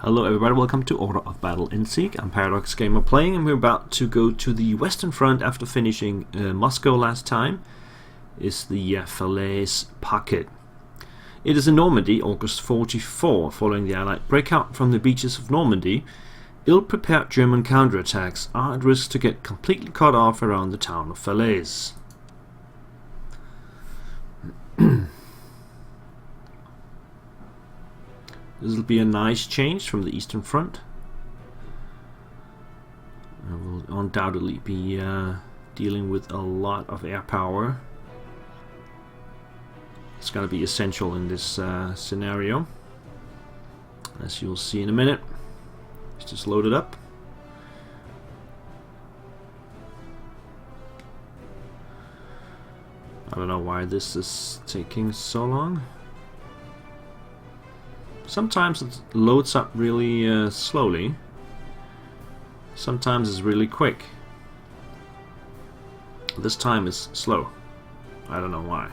Hello everybody, welcome to Order of Battle Endsieg. I'm Paradox Gamer playing, and we're about to go to the Western Front after finishing Moscow last time. Is the Falaise pocket. It is in Normandy, August 44, following the Allied breakout from the beaches of Normandy. Ill-prepared German counterattacks are at risk to get completely cut off around the town of Falaise. This will be a nice change from the Eastern Front. I will undoubtedly be dealing with a lot of air power. It's going to be essential in this scenario, as you'll see in a minute. Let's just load it up. I don't know why this is taking so long. Sometimes it loads up really slowly. Sometimes it's really quick. This time it's slow. I don't know why.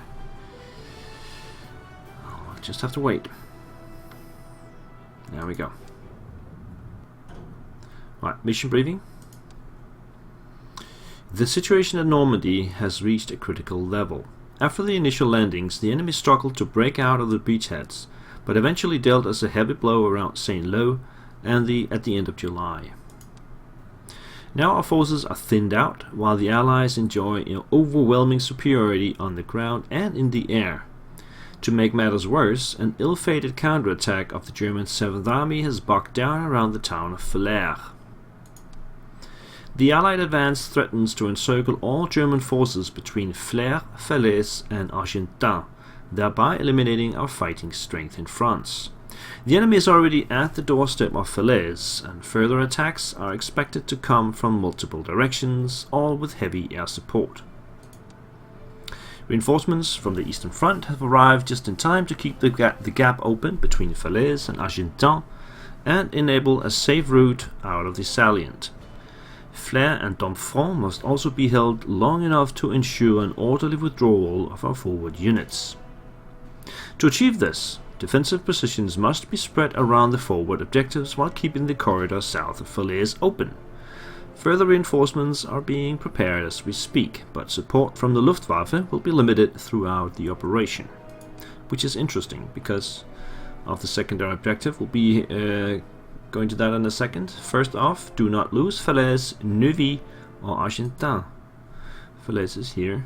I'll just have to wait. There we go. Right, mission briefing. The situation at Normandy has reached a critical level. After the initial landings, the enemy struggled to break out of the beachheads, but eventually dealt us a heavy blow around Saint-Lô and at the end of July. Now our forces are thinned out, while the Allies enjoy overwhelming superiority on the ground and in the air. To make matters worse, an ill-fated counterattack of the German 7th Army has bogged down around the town of Falaise. The Allied advance threatens to encircle all German forces between Flers, Falaise and Argentan, thereby eliminating our fighting strength in France. The enemy is already at the doorstep of Falaise, and further attacks are expected to come from multiple directions, all with heavy air support. Reinforcements from the Eastern Front have arrived just in time to keep the gap open between Falaise and Argentan and enable a safe route out of the salient. Flers and Donbass must also be held long enough to ensure an orderly withdrawal of our forward units. To achieve this, defensive positions must be spread around the forward objectives while keeping the corridor south of Falaise open. Further reinforcements are being prepared as we speak, but support from the Luftwaffe will be limited throughout the operation. Which is interesting, because of the secondary objective. We'll be going to that in a second. First off, do not lose Falaise, Neuvy or Argentan. Falaise is here.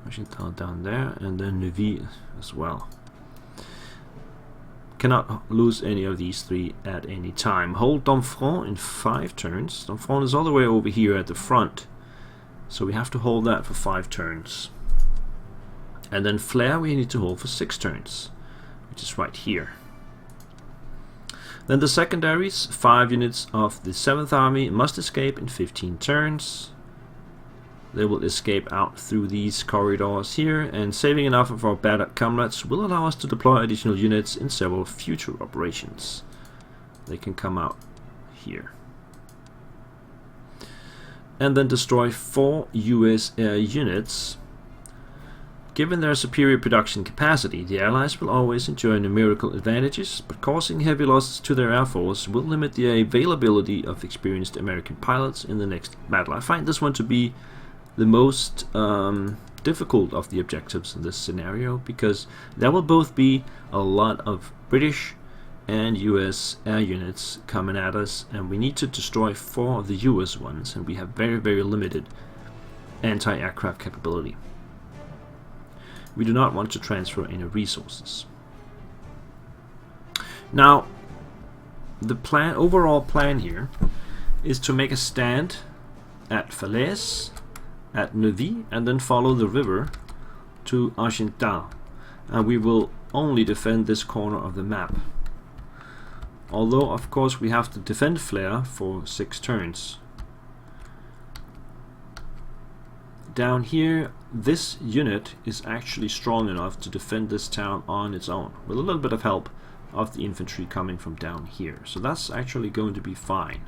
Argentan down there, and then Neuvy as well. Cannot lose any of these three at any time. Hold Donbass in 5 turns. Donbass is all the way over here at the front, so we have to hold that for 5 turns. And then Flers we need to hold for 6 turns, which is right here. Then the secondaries, 5 units of the 7th Army must escape in 15 turns. They will escape out through these corridors here, and saving enough of our battered comrades will allow us to deploy additional units in several future operations. They can come out here. And then destroy 4 US air units. Given their superior production capacity, the Allies will always enjoy numerical advantages, but causing heavy losses to their air force will limit the availability of experienced American pilots in the next battle. I find this one to be the most difficult of the objectives in this scenario, because there will both be a lot of British and US air units coming at us, and we need to destroy 4 of the US ones, and we have very, very limited anti-aircraft capability. We do not want to transfer any resources. Now, the overall plan here is to make a stand at Falaise, at Neuvy, and then follow the river to Argentan, and we will only defend this corner of the map. Although of course we have to defend Flers for 6 turns. Down here, this unit is actually strong enough to defend this town on its own, with a little bit of help of the infantry coming from down here. So that's actually going to be fine.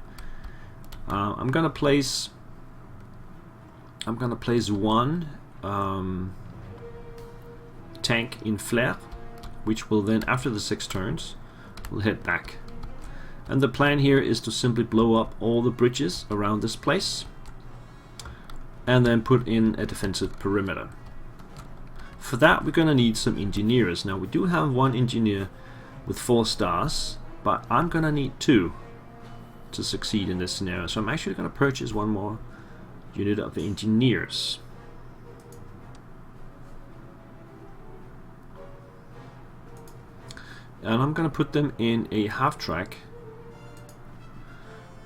I'm gonna place 1 tank in Flers, which will then, after the 6 turns, will head back And the plan here is to simply blow up all the bridges around this place and then put in a defensive perimeter. For that we're going to need some engineers. Now we do have one engineer with 4 stars, but I'm going to need 2 to succeed in this scenario. So I'm actually going to purchase one more unit of engineers. And I'm going to put them in a half-track,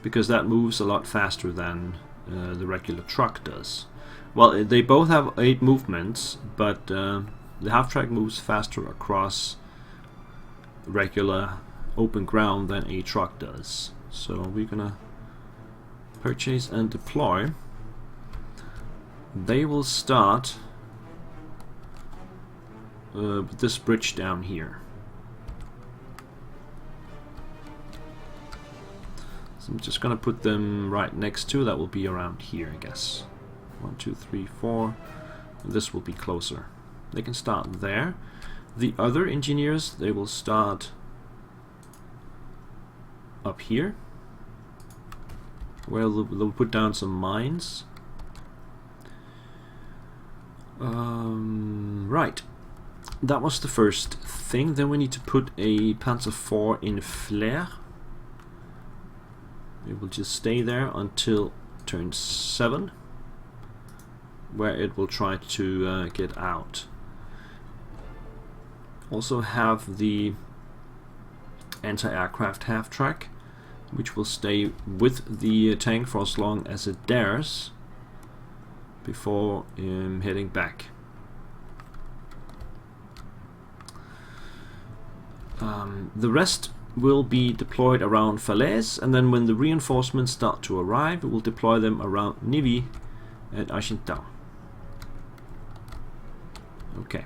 because that moves a lot faster than the regular truck does. Well, they both have 8 movements, but the half-track moves faster across regular open ground than a truck does. So we're gonna purchase and deploy. They will start with this bridge down here. So I'm just gonna put them right next to, that will be around here, I guess. 1, 2, 3, 4. And this will be closer. They can start there. The other engineers, they will start up here, where they'll put down some mines. Right, that was the first thing. Then we need to put a Panzer IV in Falaise. It will just stay there until turn 7, where it will try to get out. Also have the anti-aircraft half-track, which will stay with the tank for as long as it dares before heading back. The rest will be deployed around Falaise, and then when the reinforcements start to arrive, we will deploy them around Nivy and Argentan. Okay,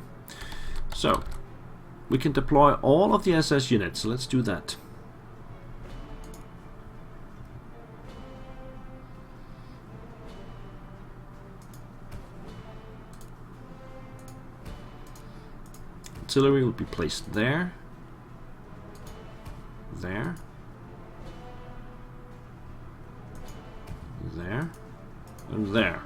so we can deploy all of the SS units, so let's do that. Artillery will be placed there, there, there, and there.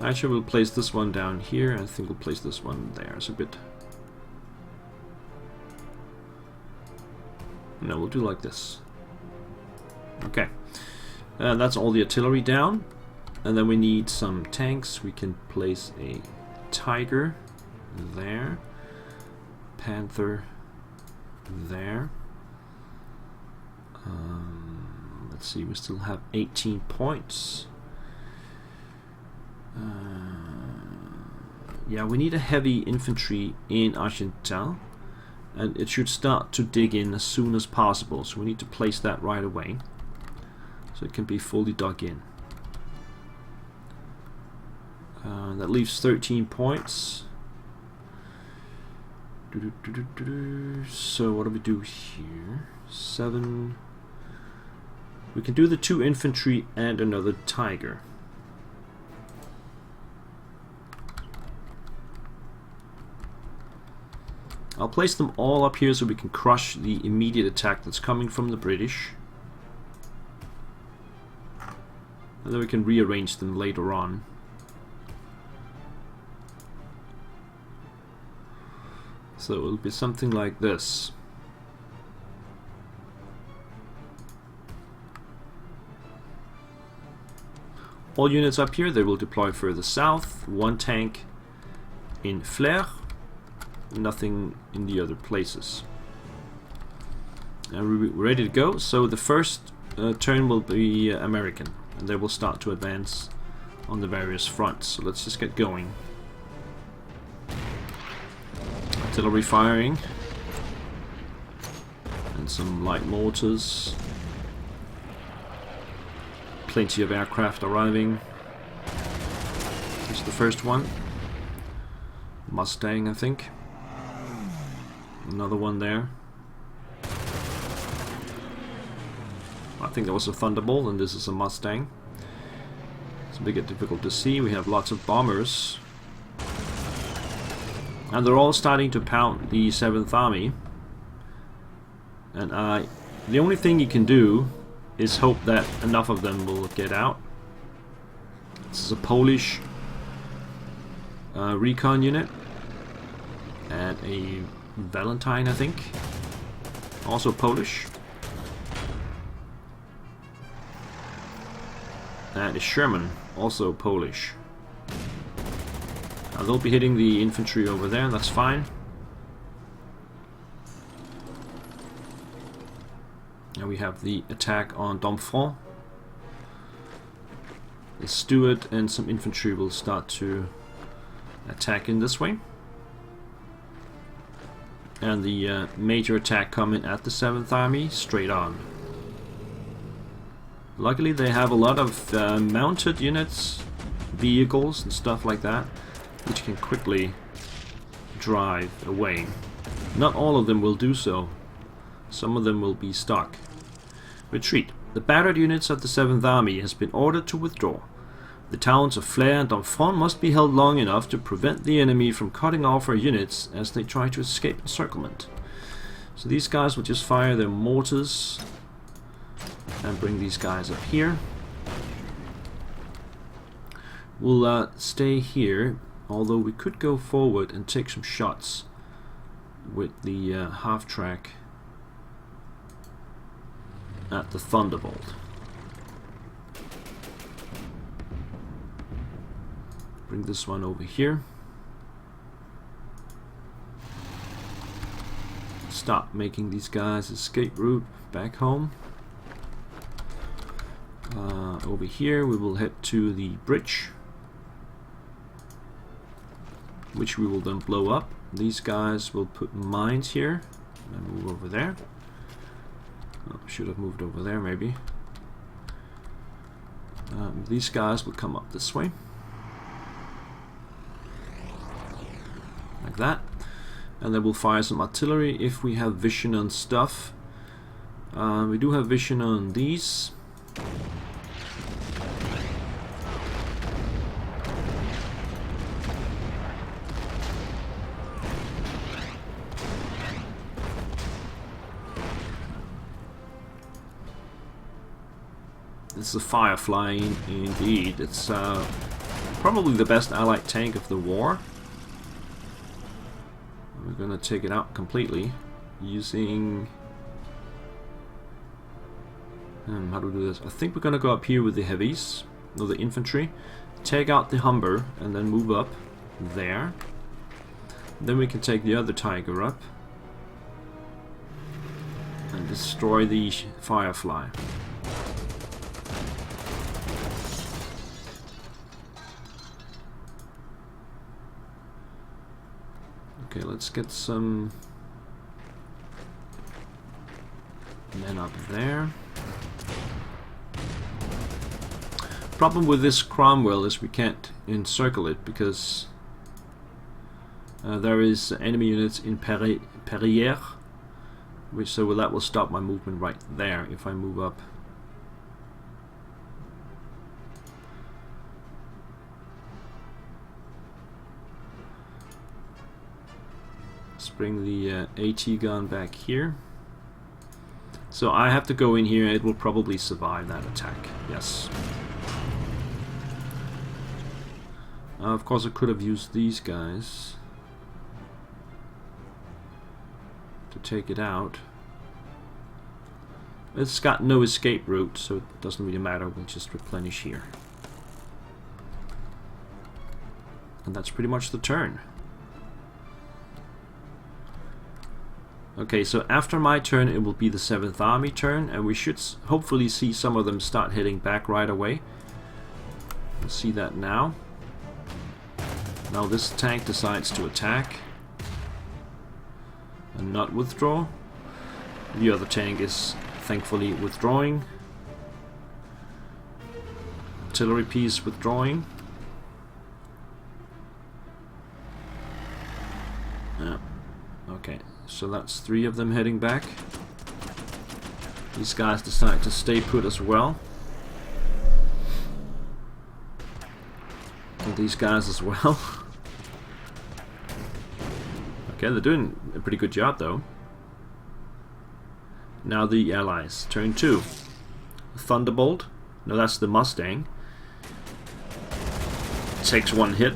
Actually, we'll place this one down here. I think we'll place this one there. It's a bit... No, we'll do like this. Okay. That's all the artillery down. And then we need some tanks. We can place a Tiger there. Panther there. Let's see, we still have 18 points. Yeah, we need a heavy infantry in Argentan, and it should start to dig in as soon as possible, so we need to place that right away so it can be fully dug in. That leaves 13 points. So what do we do here? 7. We can do the 2 infantry and another Tiger. I'll place them all up here so we can crush the immediate attack that's coming from the British. And then we can rearrange them later on. So it will be something like this. All units up here, they will deploy further south. 1 tank in Falaise. Nothing in the other places. And we're ready to go. So the first turn will be American, and they will start to advance on the various fronts. So let's just get going. Artillery firing and some light mortars. Plenty of aircraft arriving. Here's the first one. Mustang, I think. Another one there. I think that was a Thunderbolt, and this is a Mustang. It's a bit difficult to see. We have lots of bombers. And they're all starting to pound the 7th Army. And I The only thing you can do is hope that enough of them will get out. This is a Polish recon unit and a Valentine, I think, also Polish, and a Sherman, also Polish. They'll be hitting the infantry over there, that's fine. And we have the attack on Domfront. The Steward and some infantry will start to attack in this way. And the major attack coming at the 7th Army straight on. Luckily they have a lot of mounted units, vehicles and stuff like that, which can quickly drive away. Not all of them will do so. Some of them will be stuck. Retreat. The battered units of the 7th Army has been ordered to withdraw. The towns of Falaise and Domfront must be held long enough to prevent the enemy from cutting off our units as they try to escape encirclement. So these guys will just fire their mortars and bring these guys up here. We'll stay here, although we could go forward and take some shots with the half-track at the Thunderbolt. Bring this one over here. Stop making these guys escape route back home. Over here we will head to the bridge, which we will then blow up. These guys will put mines here and move over there. Oh, should have moved over there maybe. These guys will come up this way. Like that. And then we'll fire some artillery if we have vision on stuff. We do have vision on these. It's a Firefly indeed. It's probably the best allied tank of the war. We're gonna take it out completely using how do we do this? I think we're gonna go up here with the heavies, or the infantry, take out the Humber and then move up there. Then we can take the other Tiger up and destroy the Firefly. Okay, let's get some men up there. Problem with this Cromwell is we can't encircle it because there is enemy units in Perrières, so that will stop my movement right there if I move up. Let's bring the AT gun back here. So I have to go in here. It will probably survive that attack. Yes. Of course I could have used these guys to take it out. It's got no escape route, so it doesn't really matter. We'll just replenish here. And that's pretty much the turn. Okay, so after my turn it will be the 7th Army turn, and we should hopefully see some of them start heading back right away. We'll see that now. Now this tank decides to attack and not withdraw. The other tank is thankfully withdrawing. Artillery piece withdrawing. Yeah. Okay, so that's 3 of them heading back. These guys decide to stay put as well. And these guys as well. Okay, they're doing a pretty good job though. Now the Allies. Turn 2. Thunderbolt. No, that's the Mustang. Takes 1 hit.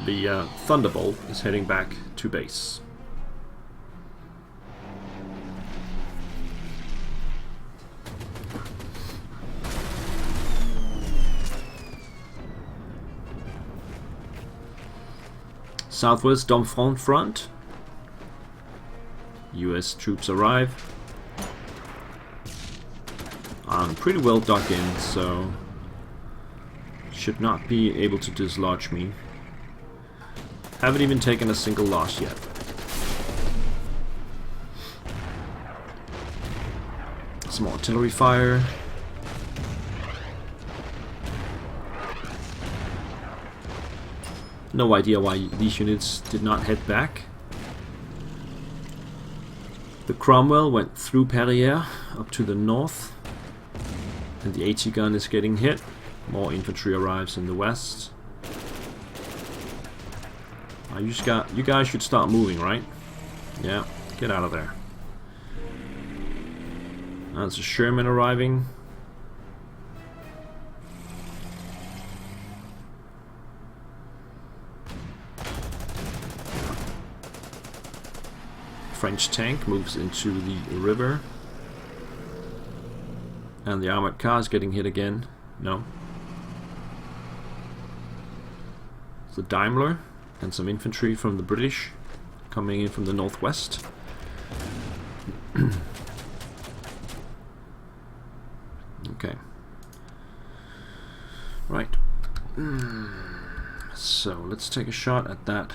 The Thunderbolt is heading back to base. Southwest Domfront front. US troops arrive. I'm pretty well dug in, so should not be able to dislodge me. Haven't even taken a single loss yet. Some artillery fire. No idea why these units did not head back. The Cromwell went through Perrières up to the north, and the AT gun is getting hit. More infantry arrives in the west. You guys should start moving, right? Yeah, get out of there. That's a Sherman arriving. French tank moves into the river. And the armored car is getting hit again. No. It's the Daimler and some infantry from the British coming in from the northwest. Okay. Right. So let's take a shot at that.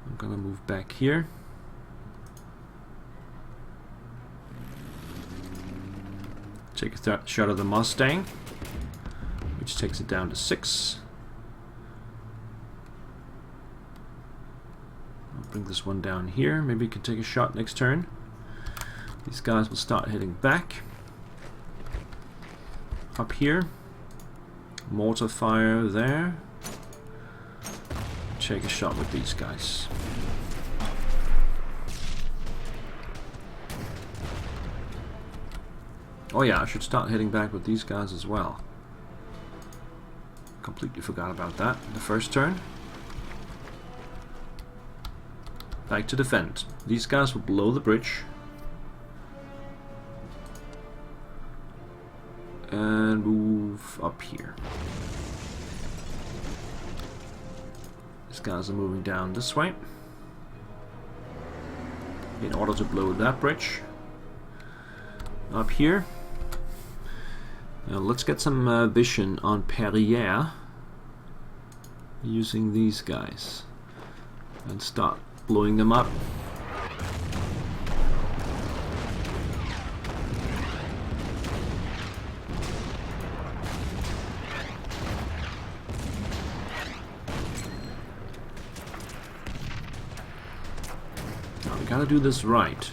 I'm gonna move back here. Take a shot of the Mustang, which takes it down to 6. I'll bring this one down here. Maybe we can take a shot next turn. These guys will start heading back. Up here. Mortar fire there. Take a shot with these guys. Oh yeah, I should start heading back with these guys as well. Completely forgot about that. The first turn. Back to defend. These guys will blow the bridge. And move up here. These guys are moving down this way in order to blow that bridge. Up here. Now let's get some vision on Perrières using these guys and start blowing them up. Now we gotta do this right.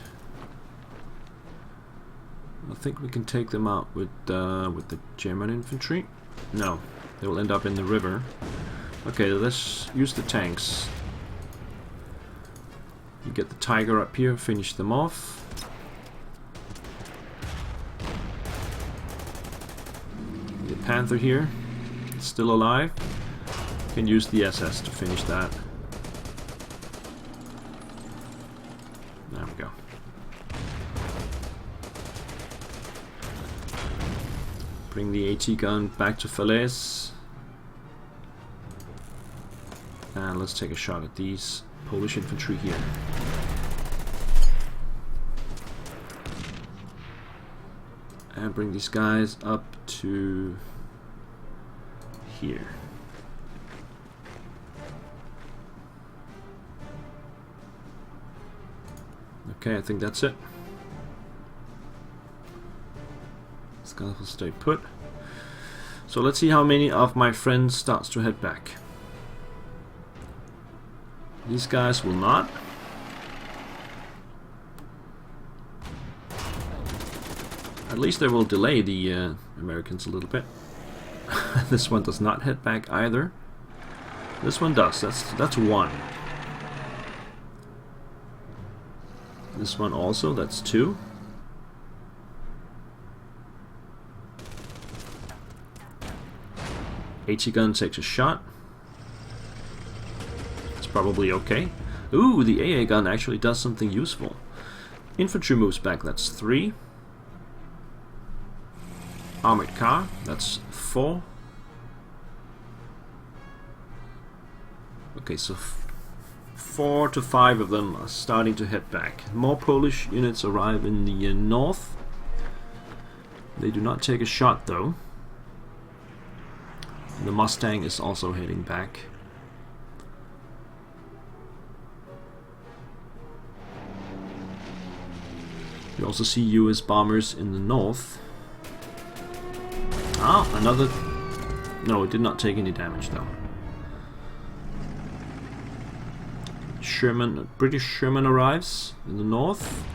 I think we can take them out with the German infantry. No, they will end up in the river. Okay, let's use the tanks. You get the Tiger up here, finish them off. The Panther here, it's still alive. You can use the SS to finish that. There we go. Bring the AT gun back to Falaise. And let's take a shot at these Polish infantry here. And bring these guys up to here. Okay, I think that's it. These guys will stay put. So let's see how many of my friends starts to head back. These guys will not. At least they will delay the Americans a little bit. This one does not head back either. This one does. That's one. This one also, that's 2. HE gun takes a shot. It's probably okay. Ooh, the AA gun actually does something useful. Infantry moves back, that's 3. Armored car, that's 4. Okay, so 4 to 5 of them are starting to head back. More Polish units arrive in the north. They do not take a shot though. The Mustang is also heading back. You also see US bombers in the north. Ah, another... No, it did not take any damage though. British Sherman arrives in the north.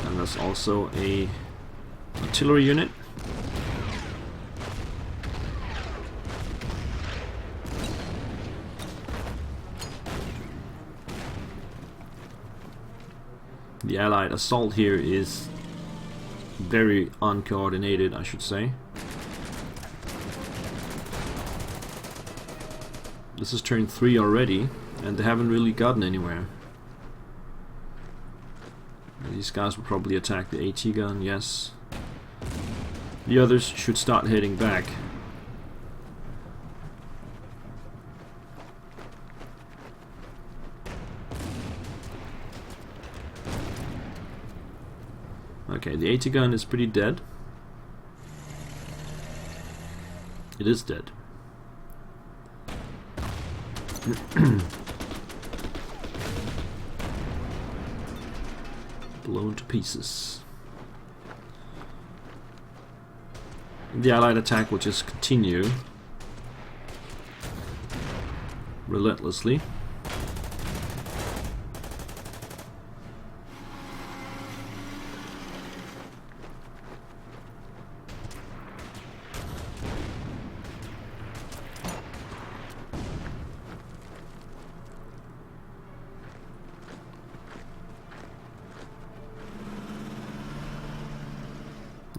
And there's also a artillery unit. The Allied assault here is very uncoordinated, I should say. This is turn 3 already, and they haven't really gotten anywhere. These guys will probably attack the AT gun, yes. The others should start heading back. Okay, the AT gun is pretty dead. It is dead. Blown to pieces. The Allied attack will just continue relentlessly.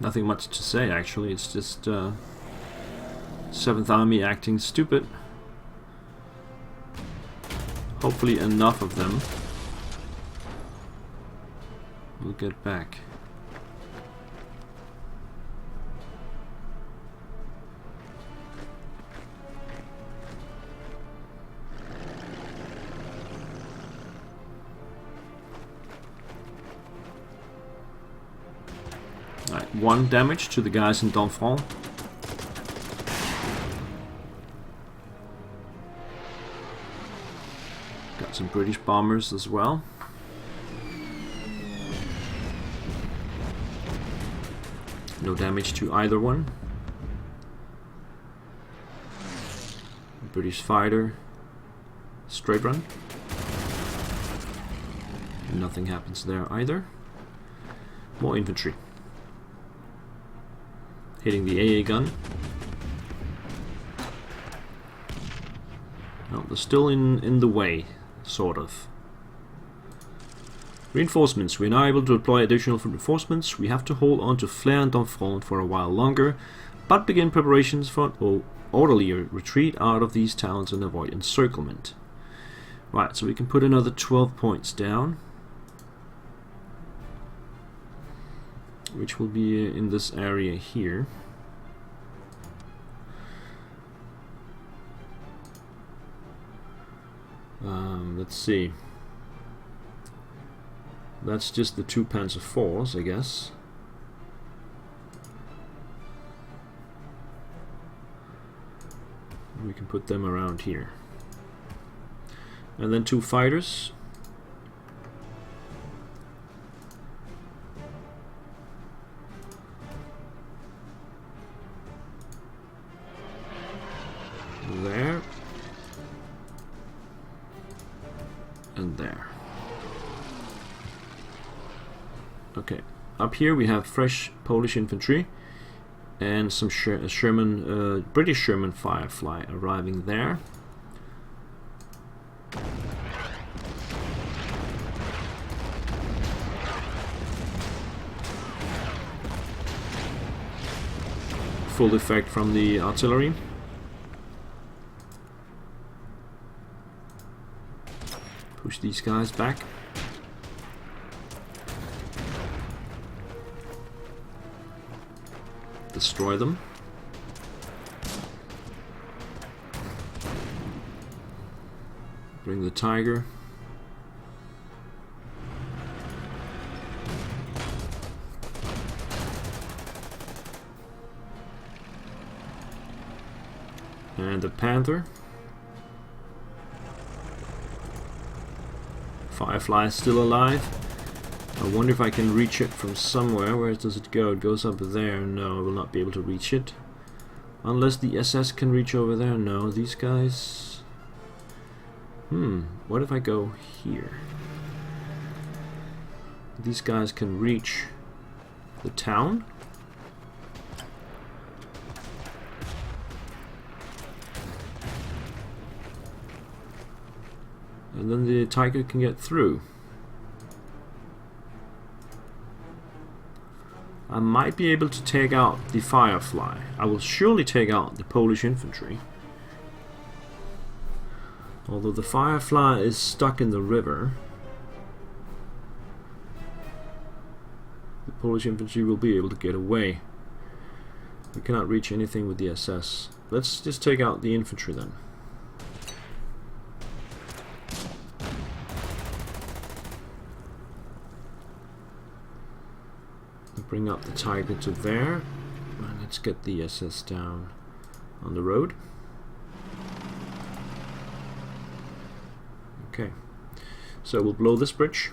Nothing much to say actually, it's just 7th Army acting stupid. Hopefully enough of them will get back. Right, 1 damage to the guys in Donfront. Got some British bombers as well. No damage to either one. British fighter. Straight run. Nothing happens there either. More infantry. Hitting the AA gun. No, they're still in the way, sort of. Reinforcements. We are now able to deploy additional reinforcements. We have to hold on to Flair and Donfront for a while longer, but begin preparations for an orderly retreat out of these towns and avoid encirclement. Right, so we can put another 12 points down, which will be in this area here. Let's see. That's just the 2 Panzer IVs, I guess. We can put them around here. And then 2 fighters. There. And there. Okay, up here we have fresh Polish infantry and some Sherman, British Sherman Firefly arriving there. full effect from the artillery. Push these guys back. Destroy them. Bring the Tiger. And the Panther. Firefly is still alive. I wonder if I can reach it from somewhere. Where does it go? It goes up there. No, I will not be able to reach it. Unless the SS can reach over there. No, these guys... what if I go here? These guys can reach the town. And then the Tiger can get through. I might be able to take out the Firefly. I will surely take out the Polish infantry. Although the Firefly is stuck in the river, the Polish infantry will be able to get away. We cannot reach anything with the SS. Let's just take out the infantry then. Bring up the Tiger to there. And let's get the SS down on the road. Okay, so we'll blow this bridge,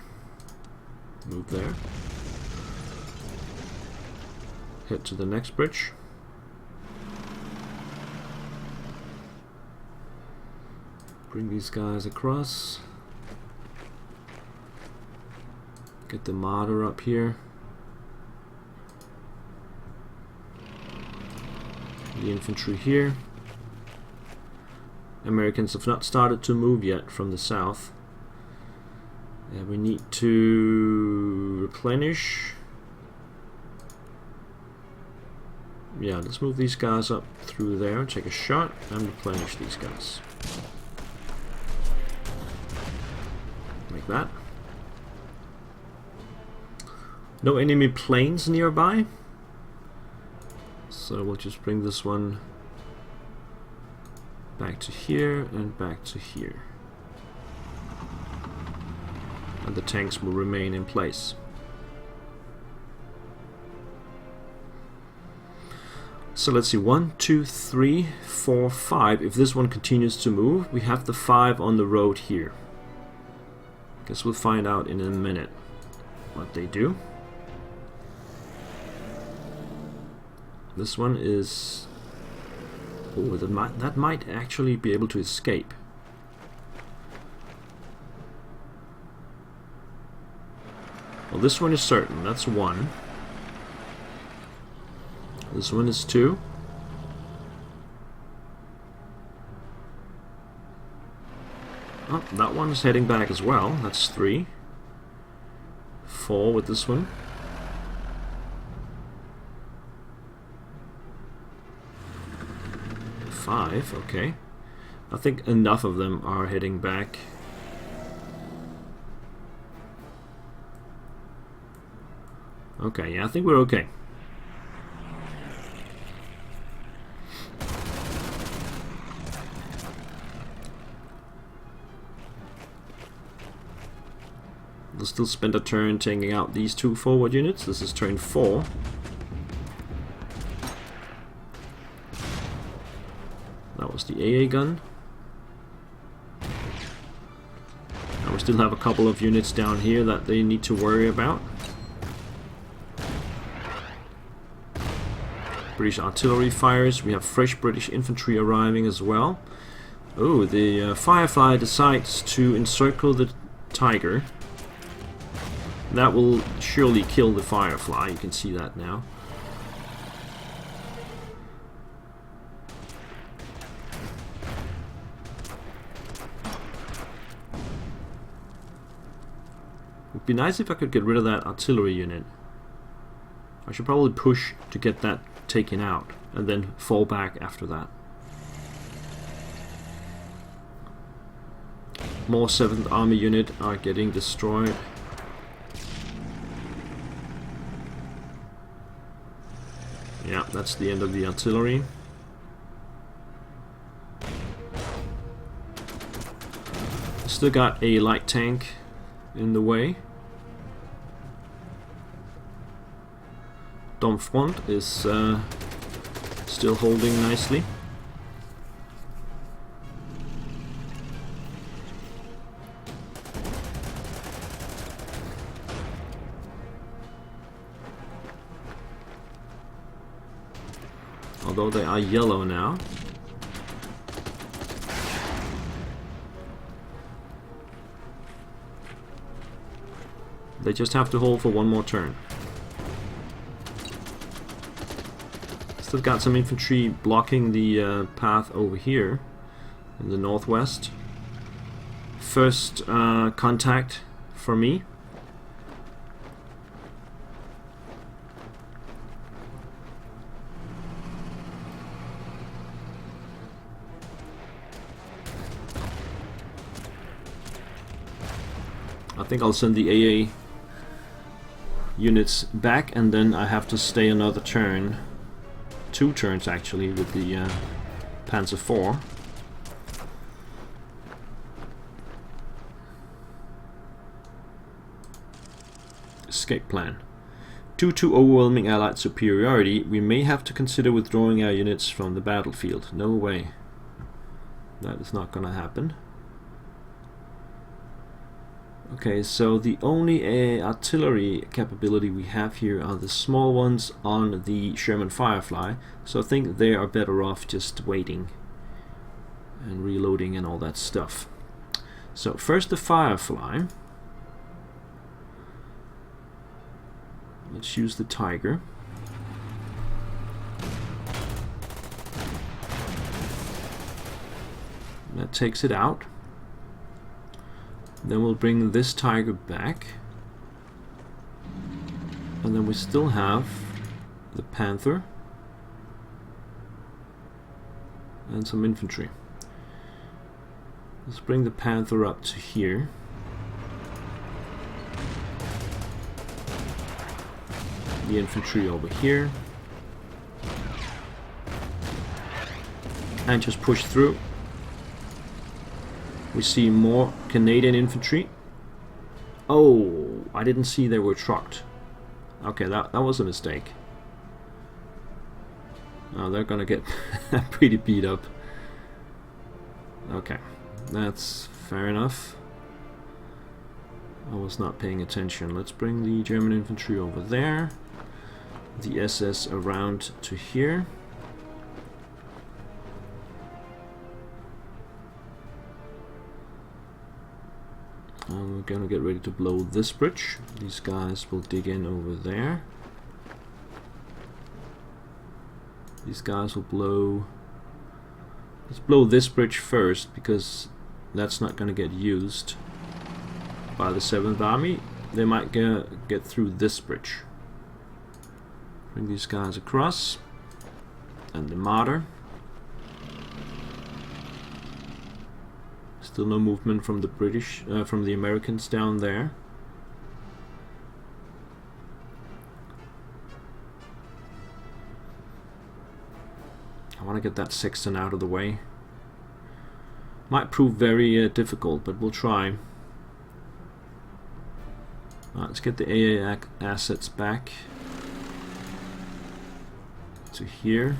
move there, head to the next bridge, bring these guys across, get the Marder up here, the infantry here. Americans have not started to move yet from the south. We need to replenish. Yeah, let's move these guys up through there, take a shot, and replenish these guys. Like that. No enemy planes nearby. So we'll just bring this one back to here and back to here. And the tanks will remain in place. So let's see, 1, 2, 3, 4, 5. If this one continues to move, we have the 5 on the road here. Guess we'll find out in a minute what they do. This one is... oh, that might actually be able to escape. Well, this one is certain. That's 1. This one is 2. Oh, that one's heading back as well. That's 3. 4 with this one. 5, okay. I think enough of them are heading back. Okay, yeah, I think we're okay. We'll still spend a turn taking out these 2 forward units. This is turn 4. That was the AA gun. Now we still have a couple of units down here that they need to worry about. British artillery fires. We have fresh British infantry arriving as well. Oh, the Firefly decides to encircle the Tiger. That will surely kill the Firefly. You can see that now. Would be nice if I could get rid of that artillery unit. I should probably push to get that taken out and then fall back after that. More 7th Army unit are getting destroyed. Yeah, that's the end of the artillery. Still got a light tank in the way. Donbass is still holding nicely. Although they are yellow now. They just have to hold for one more turn. Still got some infantry blocking the path over here in the northwest. First contact for me. I think I'll send the AA units back, and then I have to stay another turn. 2 turns actually with the Panzer IV. Escape plan. Due to overwhelming Allied superiority, we may have to consider withdrawing our units from the battlefield. No way. That is not gonna happen. Okay, so the only artillery capability we have here are the small ones on the Sherman Firefly, so I think they are better off just waiting and reloading and all that stuff. So first the Firefly. Let's use the Tiger. That takes it out. Then we'll bring this Tiger back. And then we still have the Panther. And some infantry. Let's bring the Panther up to here. The infantry over here. And just push through. We see more Canadian infantry. Oh, I didn't see they were trucked. Okay, that was a mistake. Oh, they're gonna get pretty beat up. Okay, that's fair enough. I was not paying attention. Let's bring the German infantry over there. The SS around to here. We're gonna get ready to blow this bridge. These guys will dig in over there. These guys will blow... Let's blow this bridge first, because that's not gonna get used by the 7th Army. They might get through this bridge. Bring these guys across. And the Marder. Still no movement from the British, from the Americans down there. I want to get that Sexton out of the way. Might prove very difficult, but we'll try. Let's get the AA assets back to here.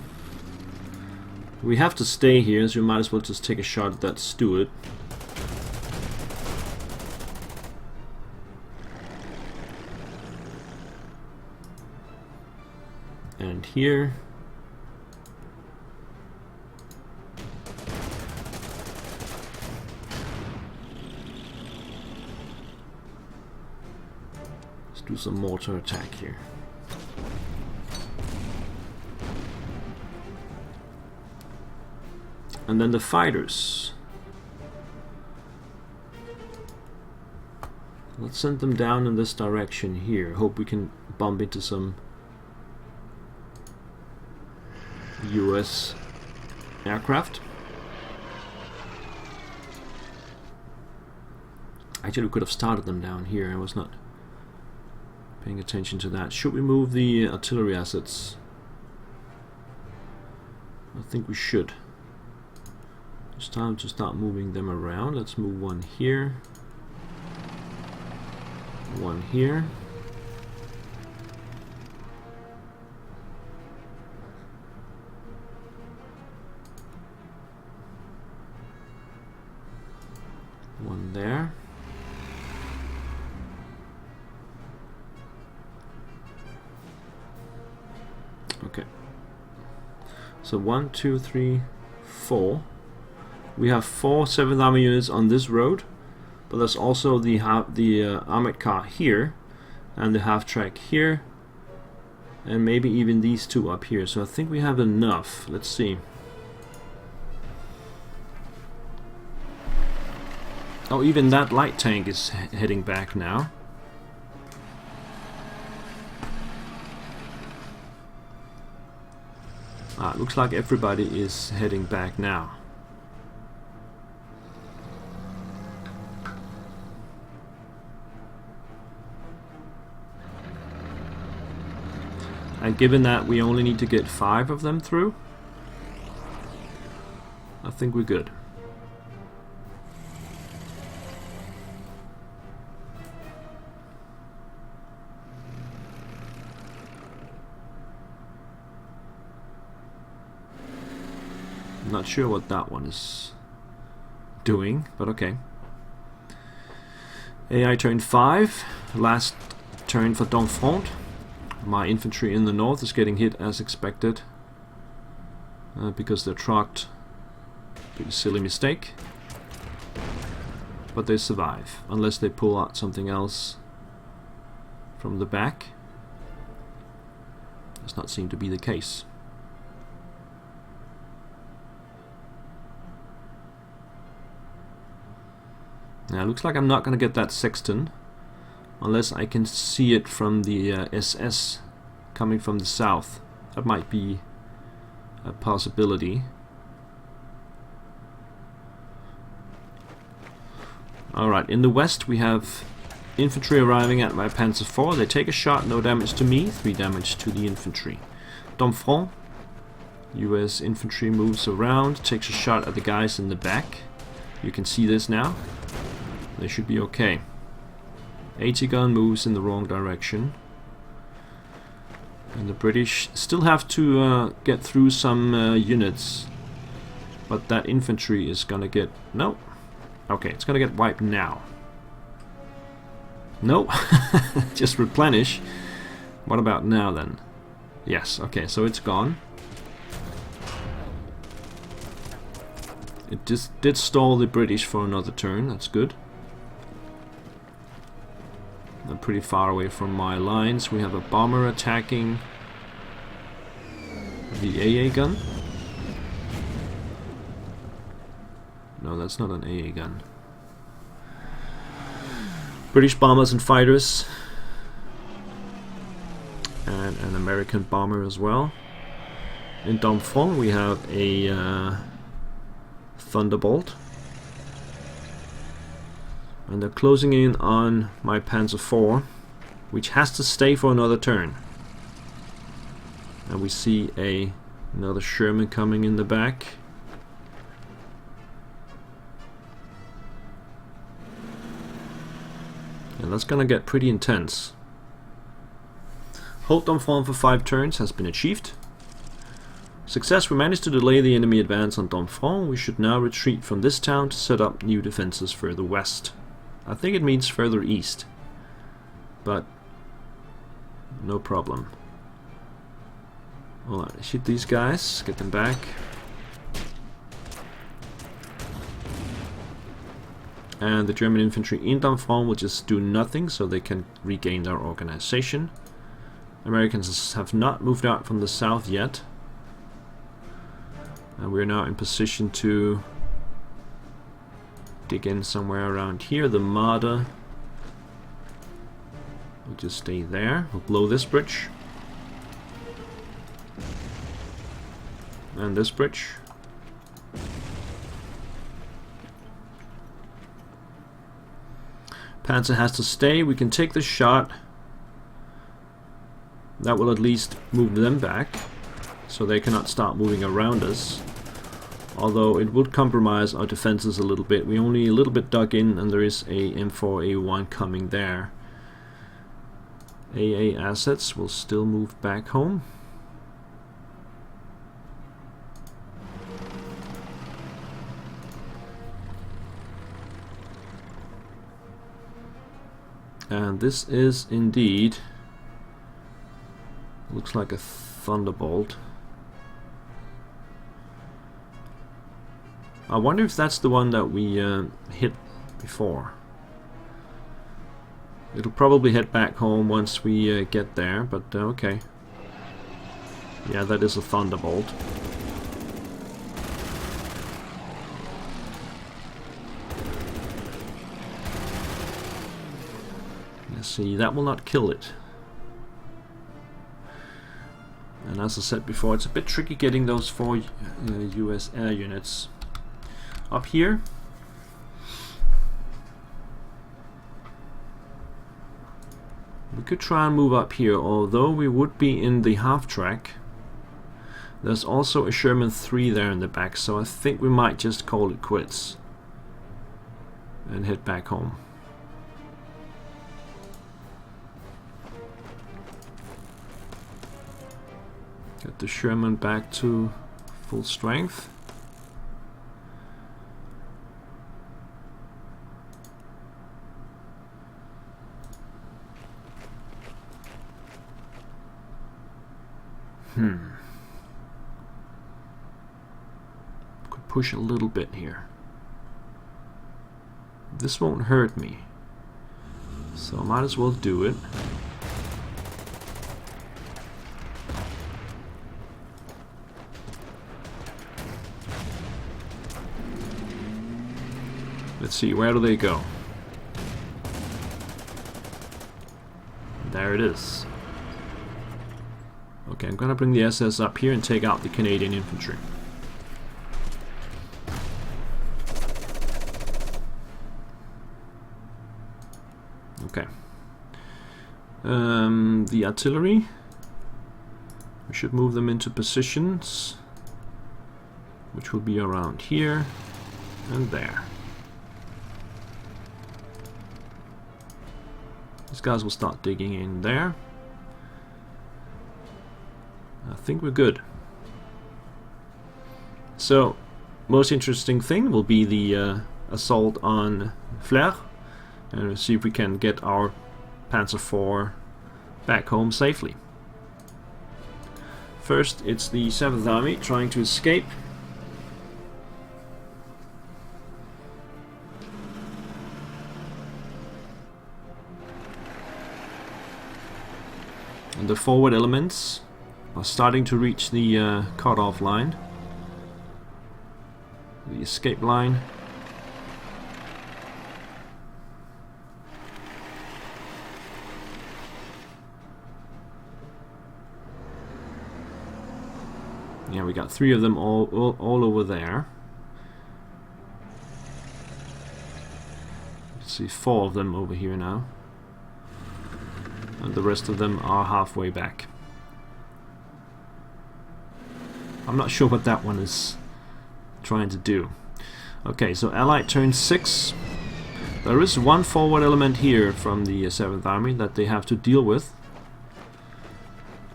We have to stay here, so we might as well just take a shot at that Stuart. And here. Let's do some mortar attack here. And then the fighters. Let's send them down in this direction here. Hope we can bump into some US aircraft. Actually, we could have started them down here. I was not paying attention to that. Should we move the artillery assets? I think we should. It's time to start moving them around. Let's move one here. One here. One there. Okay. So 1, 2, 3, 4. We have 4 7th Army units on this road, but there's also the armored car here, and the half-track here, and maybe even these two up here. So I think we have enough. Let's see. Oh, even that light tank is heading back now. It looks like everybody is heading back now. And given that we only need to get 5 of them through, I think we're good. I'm not sure what that one is doing, but okay. AI turn 5, last turn for Donfront. My infantry in the north is getting hit as expected because they're trucked. Big silly mistake. But they survive, unless they pull out something else from the back. Does not seem to be the case. Now, it looks like I'm not going to get that sexton unless I can see it from the SS coming from the south. That might be a possibility. Alright, in the west we have infantry arriving at my Panzer IV. They take a shot, no damage to me, 3 damage to the infantry. Donfront, US infantry moves around, takes a shot at the guys in the back. You can see this now. They should be okay. 80 gun moves in the wrong direction. And the British still have to get through some units. But that infantry is gonna get... No. Okay, it's gonna get wiped now. No. Just replenish. What about now then? Yes, okay, so it's gone. It just did stall the British for another turn. That's good. They're pretty far away from my lines. We have a bomber attacking the AA gun. No, that's not an AA gun. British bombers and fighters. And an American bomber as well. In Donfront we have a Thunderbolt. And they're closing in on my Panzer IV, which has to stay for another turn. And we see another Sherman coming in the back. And that's gonna get pretty intense. Hold Donfront for 5 turns has been achieved. Success, we managed to delay the enemy advance on Donfront. We should now retreat from this town to set up new defenses further west. I think it means further east, but no problem. Alright, shoot these guys, get them back. And the German infantry in Donfront will just do nothing so they can regain their organization. Americans have not moved out from the south yet. And we're now in position to dig in somewhere around here. The Marder will just stay there. We'll blow this bridge. And this bridge. Panzer has to stay. We can take the shot. That will at least move them back, so they cannot start moving around us. Although it would compromise our defenses a little bit. We only a little bit dug in, and there is a M4A1 coming there. AA assets will still move back home. And this is indeed, looks like a thunderbolt. I wonder if that's the one that we hit before. It'll probably head back home once we get there, but okay. Yeah, that is a thunderbolt. Let's see, that will not kill it. And as I said before, it's a bit tricky getting those 4 US air units. Up here, we could try and move up here, although we would be in the half track. There's also a Sherman 3 there in the back, so I think we might just call it quits and head back home. Get the Sherman back to full strength. Could push a little bit here. This won't hurt me, so I might as well do it. Let's see, where do they go? There it is. Okay, I'm gonna bring the SS up here and take out the Canadian infantry. Okay. The artillery. We should move them into positions, which will be around here and there. These guys will start digging in there. I think we're good. So, most interesting thing will be the assault on Falaise, and we'll see if we can get our Panzer IV back home safely. First, it's the 7th Army trying to escape. And the forward elements are starting to reach the cut-off line, the escape line. Yeah, we got 3 of them all over there. Let's see, 4 of them over here now. And the rest of them are halfway back. I'm not sure what that one is trying to do. Okay, so Allied turn 6. There is one forward element here from the 7th Army that they have to deal with.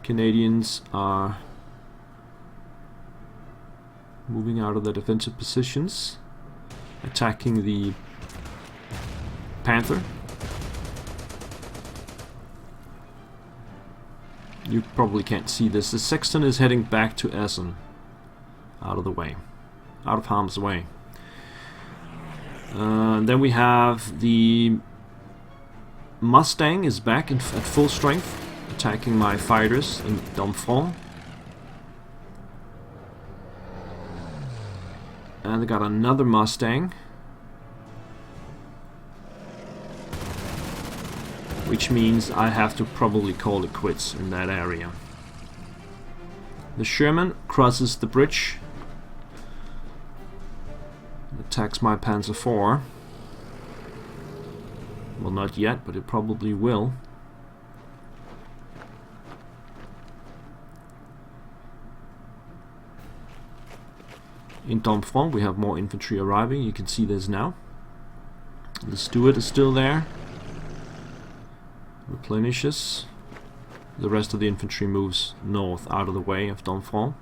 Canadians are moving out of their defensive positions, attacking the Panther. You probably can't see this. The Sexton is heading back to Essen. Out of the way. Out of harm's way. Then we have the Mustang is back at full strength, attacking my fighters in Domfront. And they got another Mustang, which means I have to probably call it quits in that area. The Sherman crosses the bridge, attacks my Panzer IV. Well, not yet, but it probably will. In Domfront we have more infantry arriving, you can see this now. The Stuart is still there. Replenishes. The rest of the infantry moves north out of the way of Domfront.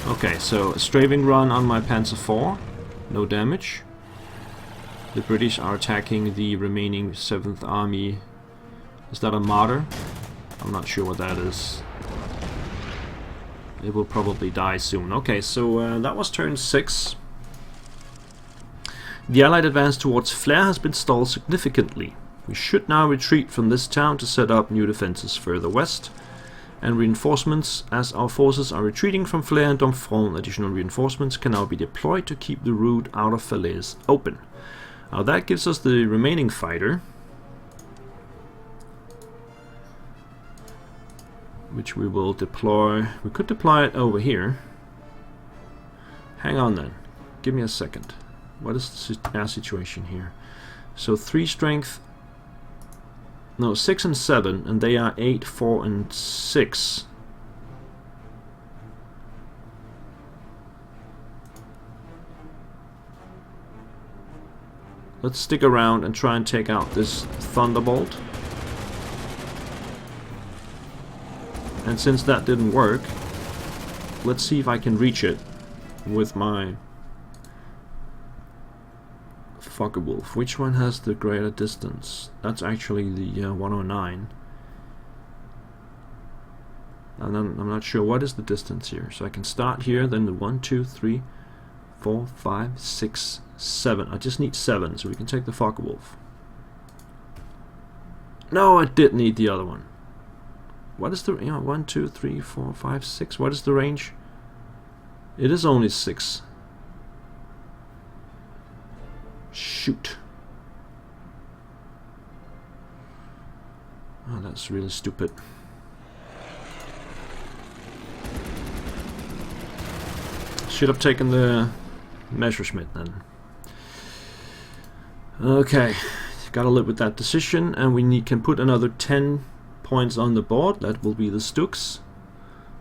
Okay, so a strafing run on my Panzer IV, no damage. The British are attacking the remaining 7th Army. Is that a mortar? I'm not sure what that is. It will probably die soon. Okay, so that was turn 6. The Allied advance towards Falaise has been stalled significantly. We should now retreat from this town to set up new defenses further west. And reinforcements, as our forces are retreating from Falaise and Domfront, additional reinforcements can now be deployed to keep the route out of Falaise open. Now that gives us the remaining fighter, which we will deploy. We could deploy it over here. Hang on then, give me a second. What is our situation here? So 3 strength, no, 6 and 7, and they are 8, 4 and 6. Let's stick around and try and take out this Thunderbolt. And since that didn't work, let's see if I can reach it with my Focke-Wulf. Which one has the greater distance? That's actually the 109. And I'm not sure what is the distance here. So I can start here, then the 1, 2, 3, 4, 5, 6, 7. I just need 7, so we can take the Focke-Wulf. No, I did need the other one. What is the 1, 2, 3, 4, 5, 6? What is the range? It is only 6. Shoot. Oh, that's really stupid. Should have taken the Messerschmitt then. Okay, gotta live with that decision, and we can put another 10 points on the board. That will be the Stuks.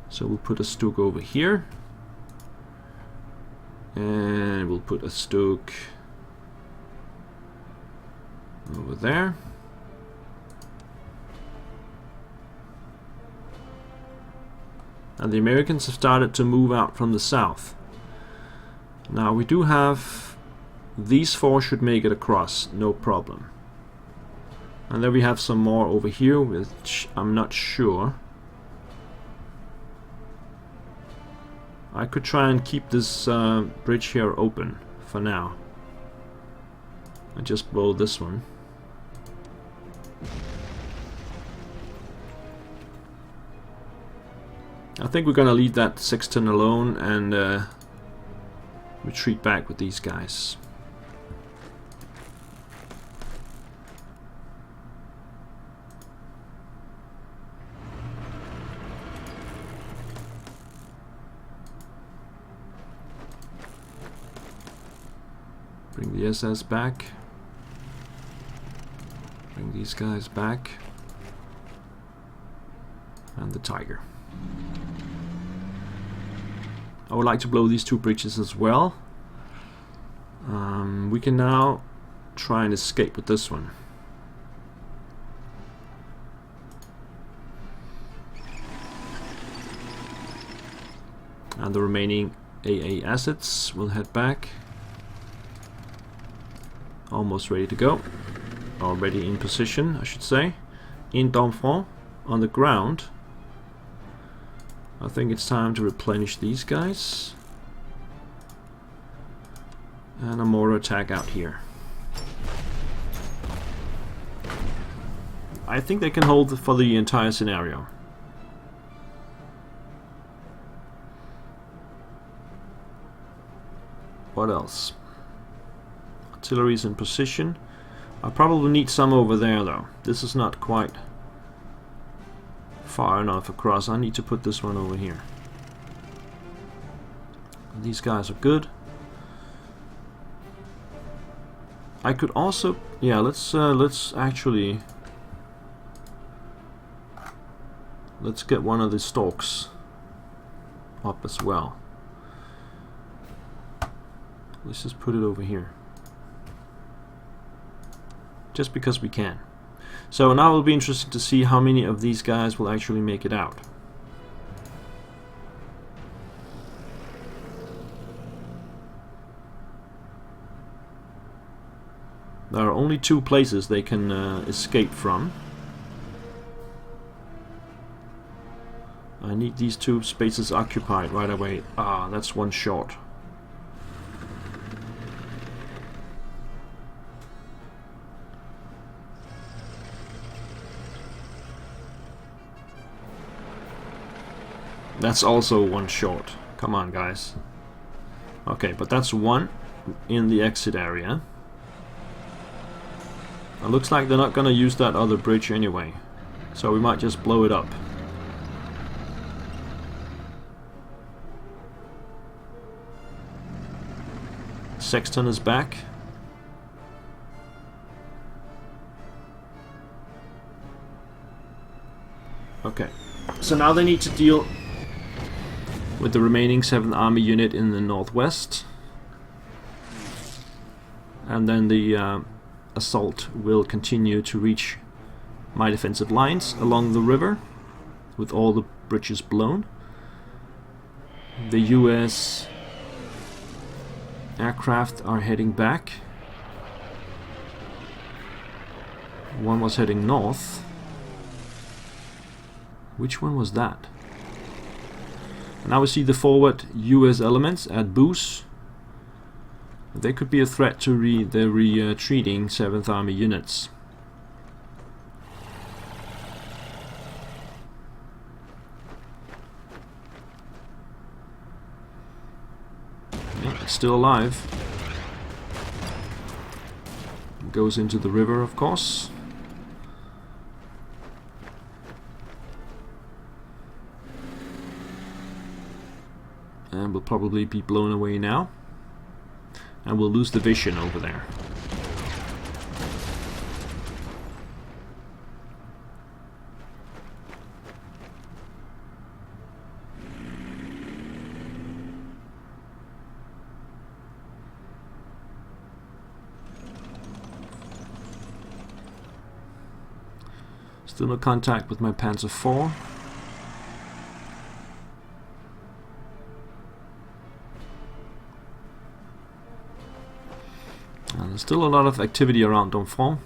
So we'll put a Stuk over here, and we'll put a Stuk over there. And the Americans have started to move out from the south. Now we do have these 4 should make it across, no problem. And then we have some more over here, which I'm not sure. I could try and keep this bridge here open for now. I just blow this one. I think we're gonna leave that Sexton alone and retreat back with these guys. Bring the SS back. Bring these guys back. And the Tiger. I would like to blow these 2 bridges as well. We can now try and escape with this one. And the remaining AA assets will head back. Almost ready to go. Already in position, I should say. In Domfront, on the ground. I think it's time to replenish these guys. And a mortar attack out here. I think they can hold for the entire scenario. What else? Artillery is in position. I probably need some over there though. This is not quite far enough across. I need to put this one over here. These guys are good. I could also, yeah, let's actually let's get one of the stalks up as well. Let's just put it over here. Just because we can. So now it will be interesting to see how many of these guys will actually make it out. There are only 2 places they can escape from. I need these 2 spaces occupied right away. Ah, that's one shot. That's also one shot. Come on, guys. Okay, but that's one in the exit area. It looks like they're not gonna use that other bridge anyway, so we might just blow it up. Sexton is back. Okay, so now they need to deal with the remaining 7th Army unit in the northwest, and then the assault will continue to reach my defensive lines along the river with all the bridges blown. The US aircraft are heading back. One was heading north. Which one was that? Now we see the forward US elements at Boos. They could be a threat to the retreating 7th Army units. Yeah, it's still alive. It goes into the river, of course. And will probably be blown away now. And we'll lose the vision over there. Still no contact with my Panzer IV. There's still a lot of activity around Donbass.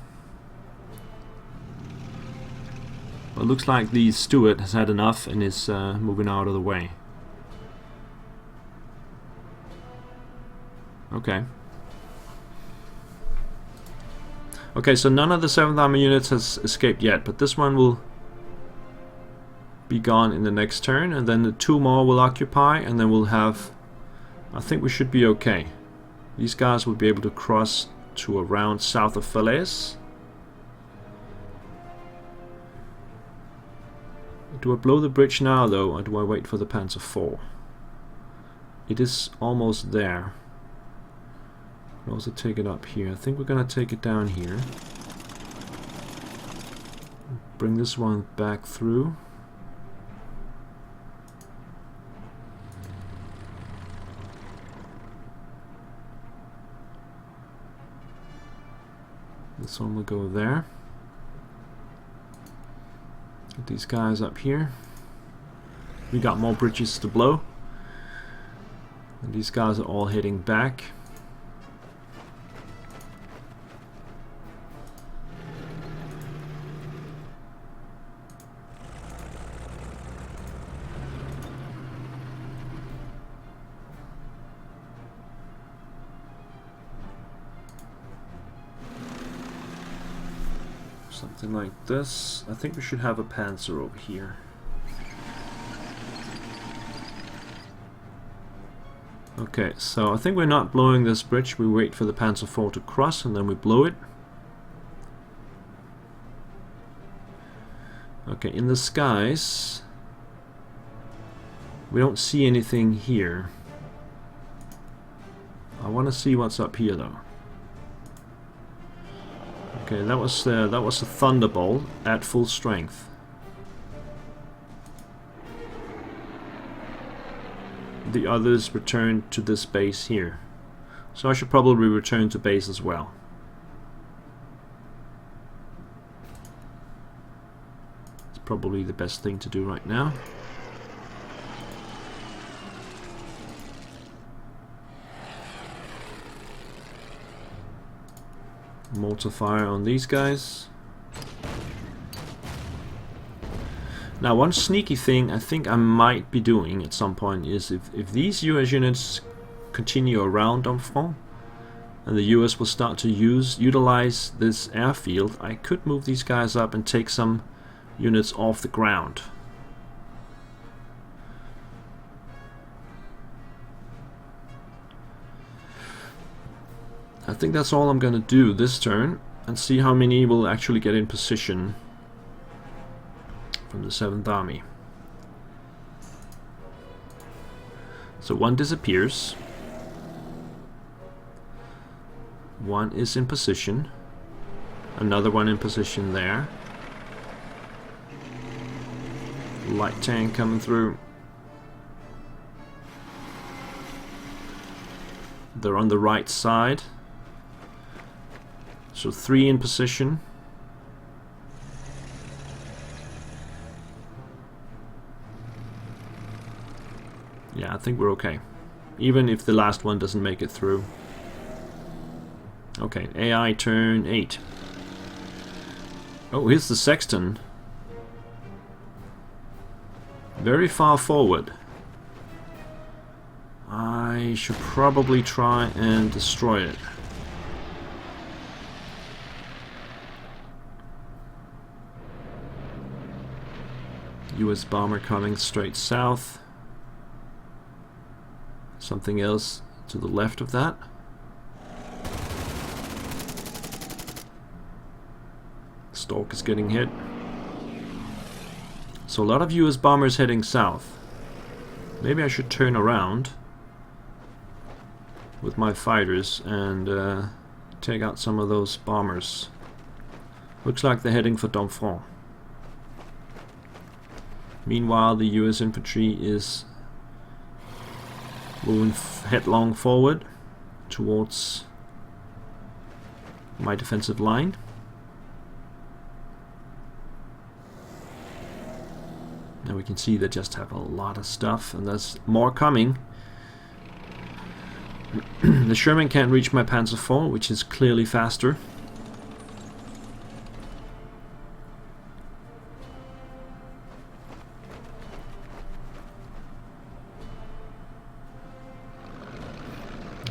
But it looks like the Stuart has had enough and is moving out of the way. Okay. Okay, so none of the 7th Army units has escaped yet, but this one will be gone in the next turn, and then the 2 more will occupy, and then we'll have... I think we should be okay. These guys will be able to cross to around south of Falaise. Do I blow the bridge now though, or do I wait for the Panzer IV? It is almost there. I'll also take it up here. I think we're gonna take it down here. Bring this one back through. This one will go there. Get these guys up here. We got more bridges to blow. And these guys are all heading back. Something like this. I think we should have a Panzer over here. Okay, so I think we're not blowing this bridge. We wait for the Panzer IV to cross and then we blow it. Okay, in the skies we don't see anything here. I want to see what's up here though. Okay, that was a thunderbolt at full strength. The others returned to this base here, so I should probably return to base as well. It's probably the best thing to do right now. Mortar fire on these guys. Now, one sneaky thing I think I might be doing at some point is if these US units continue around Donbass and the US will start to utilize this airfield, I could move these guys up and take some units off the ground. I think that's all I'm gonna do this turn, and see how many will actually get in position from the 7th Army. So one disappears. One is in position. Another one in position there. Light tank coming through. They're on the right side. So 3 in position. Yeah, I think we're okay. Even if the last one doesn't make it through. Okay, AI turn 8. Oh, here's the sexton. Very far forward. I should probably try and destroy it. US bomber coming straight south. Something else to the left of that. Stork is getting hit. So a lot of US bombers heading south. Maybe I should turn around with my fighters and take out some of those bombers. Looks like they're heading for Donbass. Meanwhile, the US infantry is moving headlong forward towards my defensive line. Now we can see they just have a lot of stuff, and there's more coming. The Sherman can't reach my Panzer IV, which is clearly faster.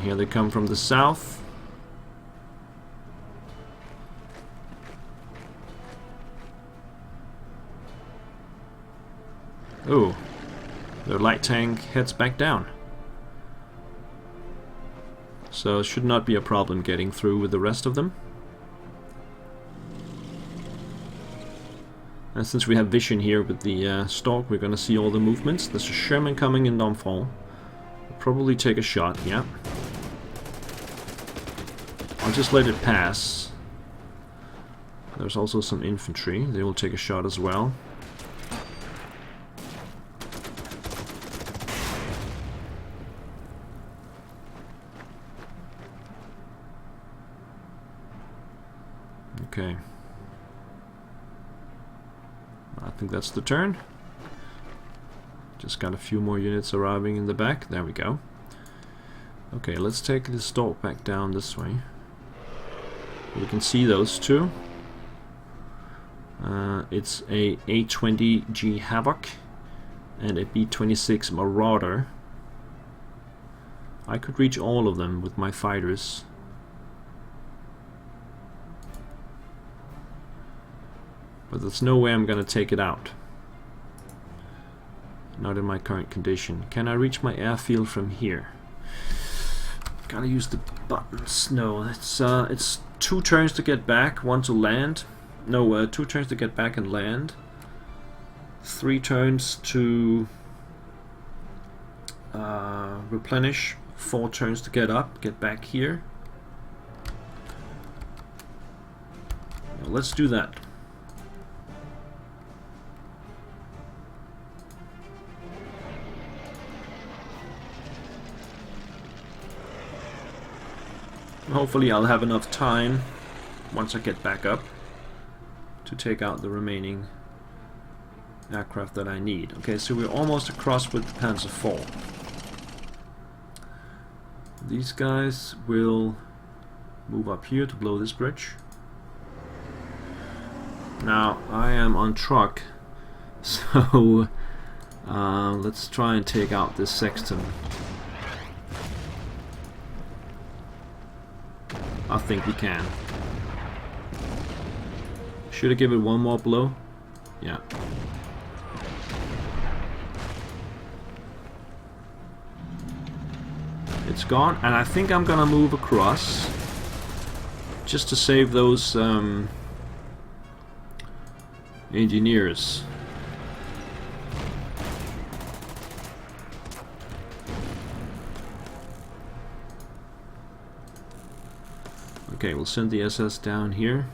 Here they come from the south. Oh, their light tank heads back down. So it should not be a problem getting through with the rest of them. And since we have vision here with the Stork, we're going to see all the movements. There's a Sherman coming in Donbass. We'll probably take a shot, yeah. I'll just let it pass. There's also some infantry. They will take a shot as well. Okay. I think that's the turn. Just got a few more units arriving in the back. There we go. Okay, let's take the Stork back down this way. We can see those two. It's a A-20G Havoc and a B-26 Marauder. I could reach all of them with my fighters. But there's no way I'm gonna take it out. Not in my current condition. Can I reach my airfield from here? Gotta use the buttons. No, it's 2 turns to get back, 1 to land. No, 2 turns to get back and land. 3 turns to replenish, 4 turns to get up, get back here. Now let's do that. Hopefully I'll have enough time once I get back up to take out the remaining aircraft that I need. Okay, so we're almost across with the Panzer IV. These guys will move up here to blow this bridge. Now I am on truck, so let's try and take out this sexton. I think we can. Should I give it one more blow? Yeah. It's gone, and I think I'm gonna move across just to save those engineers. Okay, we'll send the SS down here.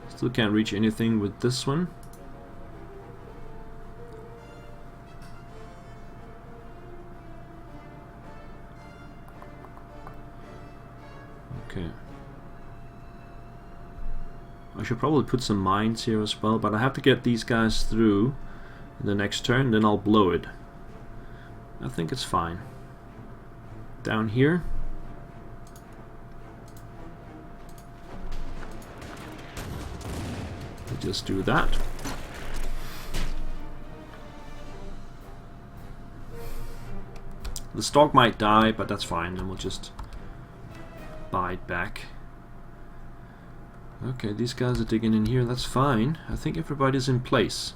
Still can't reach anything with this one. Okay. I should probably put some mines here as well, but I have to get these guys through in the next turn, then I'll blow it. I think it's fine. Down here. We'll just do that. The stock might die, but that's fine, and we'll just bide back. Okay, these guys are digging in here, that's fine. I think everybody's in place.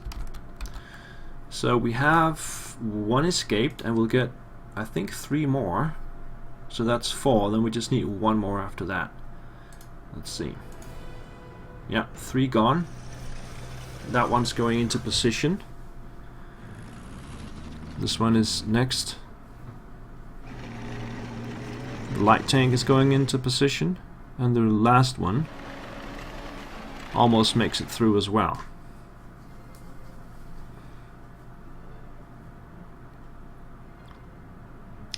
So we have 1 escaped, and we'll get, I think, 3 more. So that's 4, then we just need 1 more after that. Let's see. Yeah, 3 gone. That one's going into position. This one is next. The light tank is going into position, and the last one almost makes it through as well.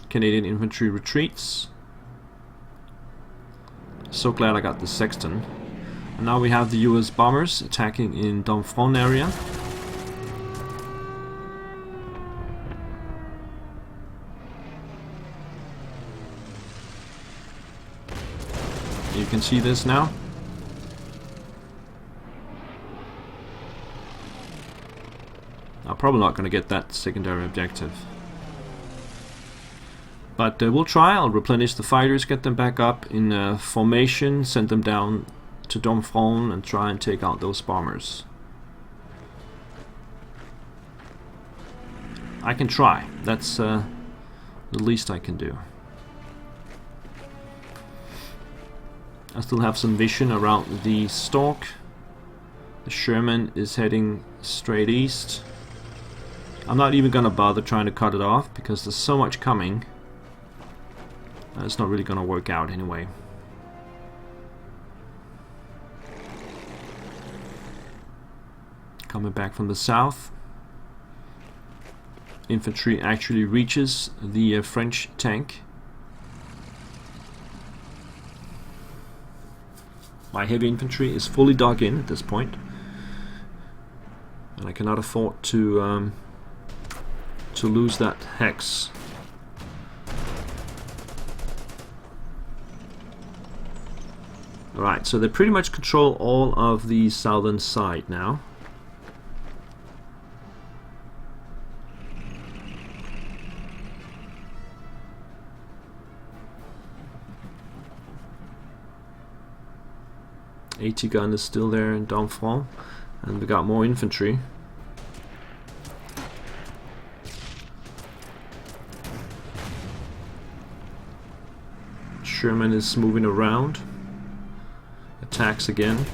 Canadian infantry retreats. So glad I got the sexton. And now we have the US bombers attacking in Donbass area. You can see this now. I'm probably not going to get that secondary objective. But we'll try. I'll replenish the fighters, get them back up in formation, send them down to Donbass and try and take out those bombers. I can try. That's the least I can do. I still have some vision around the stalk. The Sherman is heading straight east. I'm not even gonna bother trying to cut it off because there's so much coming. It's not really gonna work out anyway. Coming back from the south. Infantry actually reaches the French tank. My heavy infantry is fully dug in at this point, and I cannot afford to lose that hex. Alright, so they pretty much control all of the southern side now. AT gun is still there in Donbass, and we got more infantry. Sherman is moving around. Attacks again.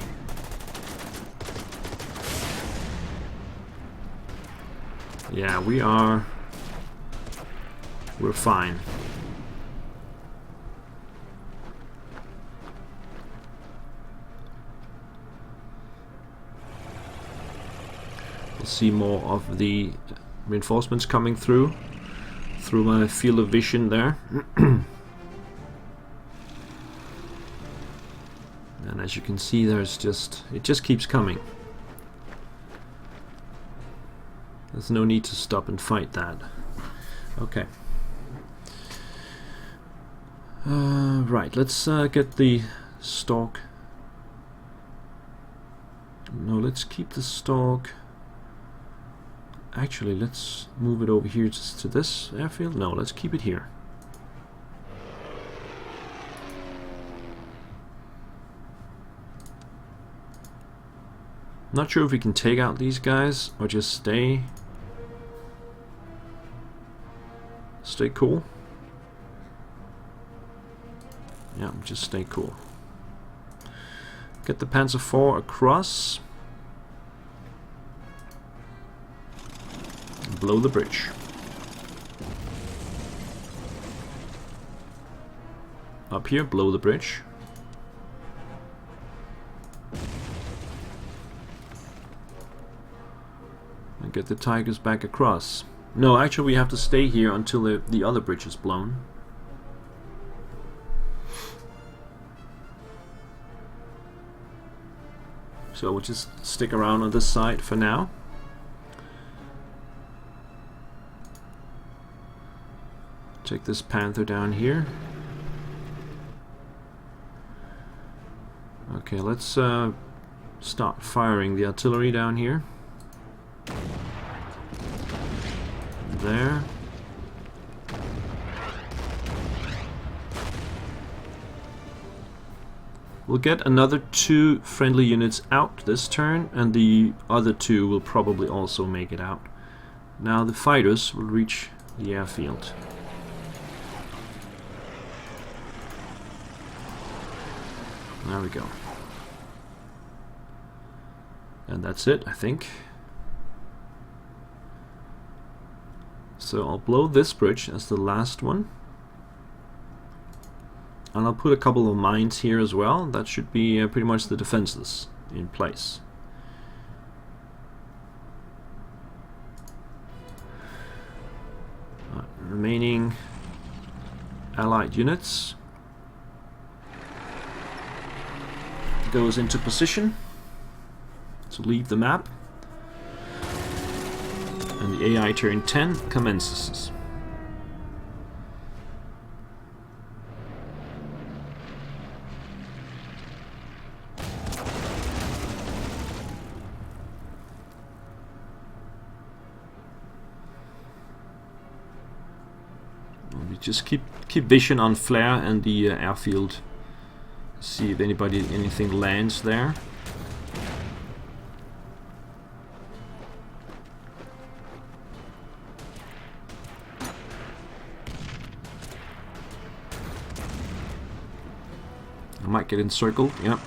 Yeah, we're fine. We'll see more of the reinforcements coming through my field of vision there. And as you can see, it just keeps coming. There's no need to stop and fight that. Okay. Right, let's get the stalk. No, let's keep the stalk. Actually, let's move it over here to this airfield. No, let's keep it here. Not sure if we can take out these guys or just stay cool. Yeah, just stay cool. Get the Panzer IV across. And blow the bridge. Up here, blow the bridge. And get the Tigers back across. No, actually we have to stay here until the other bridge is blown. So we'll just stick around on this side for now. Take this Panther down here. Okay, let's start firing the artillery down here. There. We'll get another 2 friendly units out this turn, and the other 2 will probably also make it out. Now the fighters will reach the airfield. There we go. And that's it, I think. So I'll blow this bridge as the last one. And I'll put a couple of mines here as well. That should be pretty much the defenses in place. Remaining Allied units goes into position to leave the map. And the AI turn 10 commences. We just keep vision on flare and the airfield. See if anything lands there. I might get encircled, yep.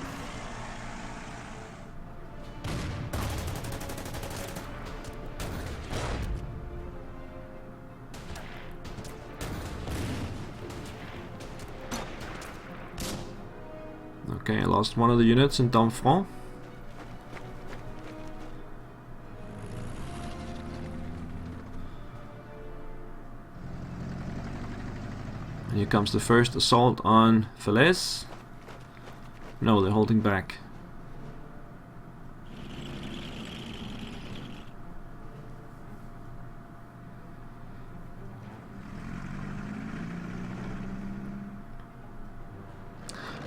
Okay, I lost one of the units in Donbass. And here comes the first assault on Falaise. No, they're holding back.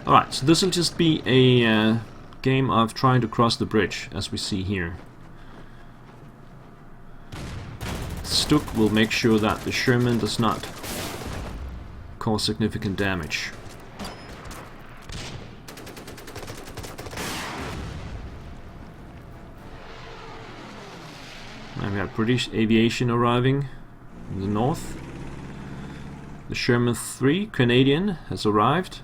Alright, so this will just be a game of trying to cross the bridge, as we see here. Stuck will make sure that the Sherman does not cause significant damage. And we have British aviation arriving in the north. The Sherman 3 Canadian has arrived.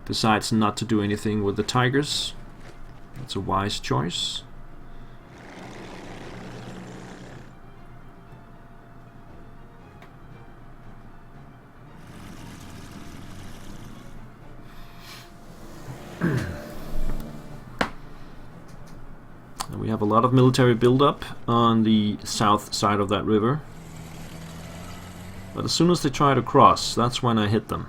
Decides not to do anything with the Tigers. That's a wise choice. And we have a lot of military buildup on the south side of that river. But as soon as they try to cross, that's when I hit them.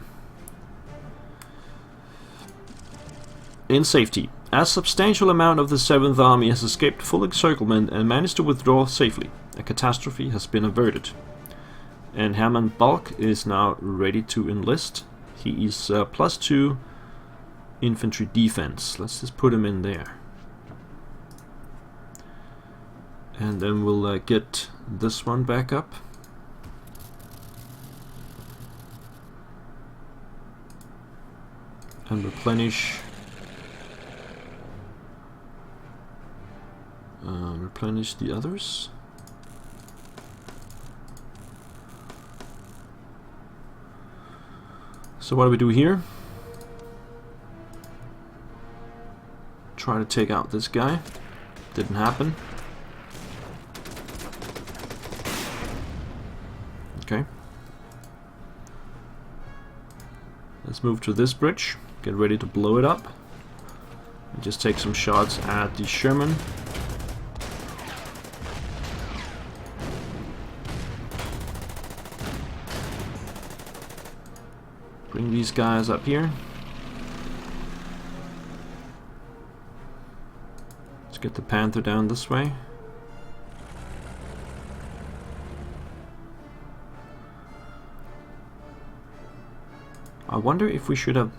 In safety. A substantial amount of the 7th Army has escaped full encirclement and managed to withdraw safely. A catastrophe has been averted. And Hermann Balk is now ready to enlist. He is +2 infantry defense. Let's just put him in there. And then we'll get this one back up. And replenish the others. So what do we do here? Try to take out this guy. Didn't happen. Okay. Let's move to this bridge. Get ready to blow it up. And just take some shots at the Sherman. Bring these guys up here. Let's get the Panther down this way. I wonder if we should have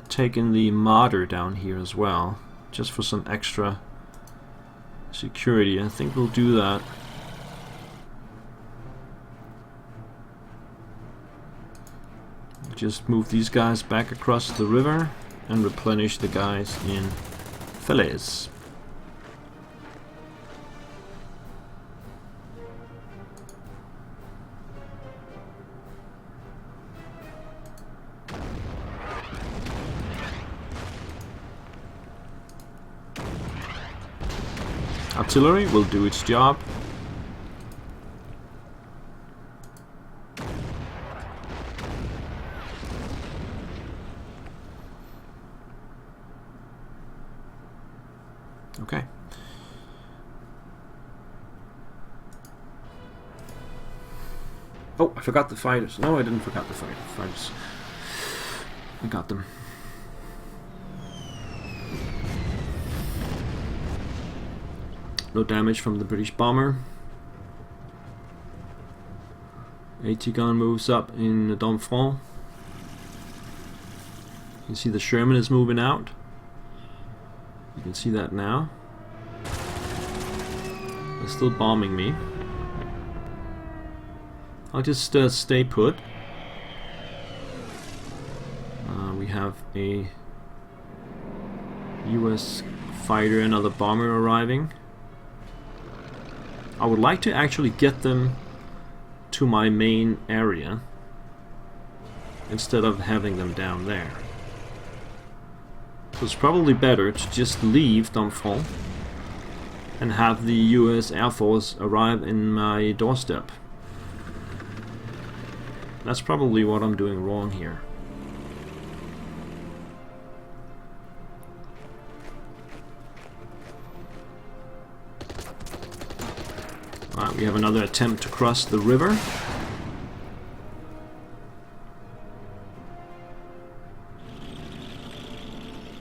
taken the Marder down here as well, just for some extra security. I think we'll do that. Just move these guys back across the river and replenish the guys in Falaise. Artillery will do its job. Okay. Oh, I forgot the fighters. No, I didn't forget the fighters. I got them. No damage from the British bomber. AT gun moves up in Donbass. You can see the Sherman is moving out. You can see that now. They're still bombing me. I'll just stay put. We have a US fighter, another bomber arriving. I would like to actually get them to my main area instead of having them down there. So it's probably better to just leave Donbass and have the US Air Force arrive in my doorstep. That's probably what I'm doing wrong here. Alright, we have another attempt to cross the river.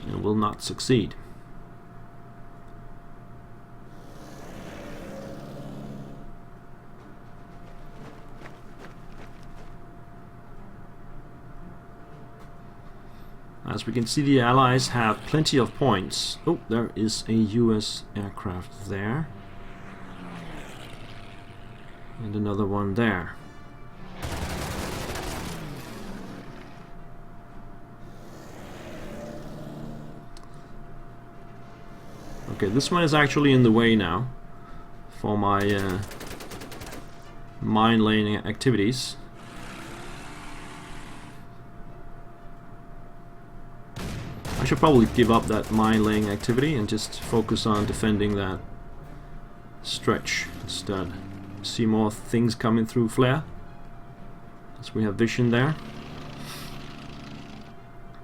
And will not succeed. As we can see, the Allies have plenty of points. Oh, there is a US aircraft there. And another one there. Okay, this one is actually in the way now for my mine laying activities. I should probably give up that mine laying activity and just focus on defending that stretch instead. See more things coming through flare as we have vision there.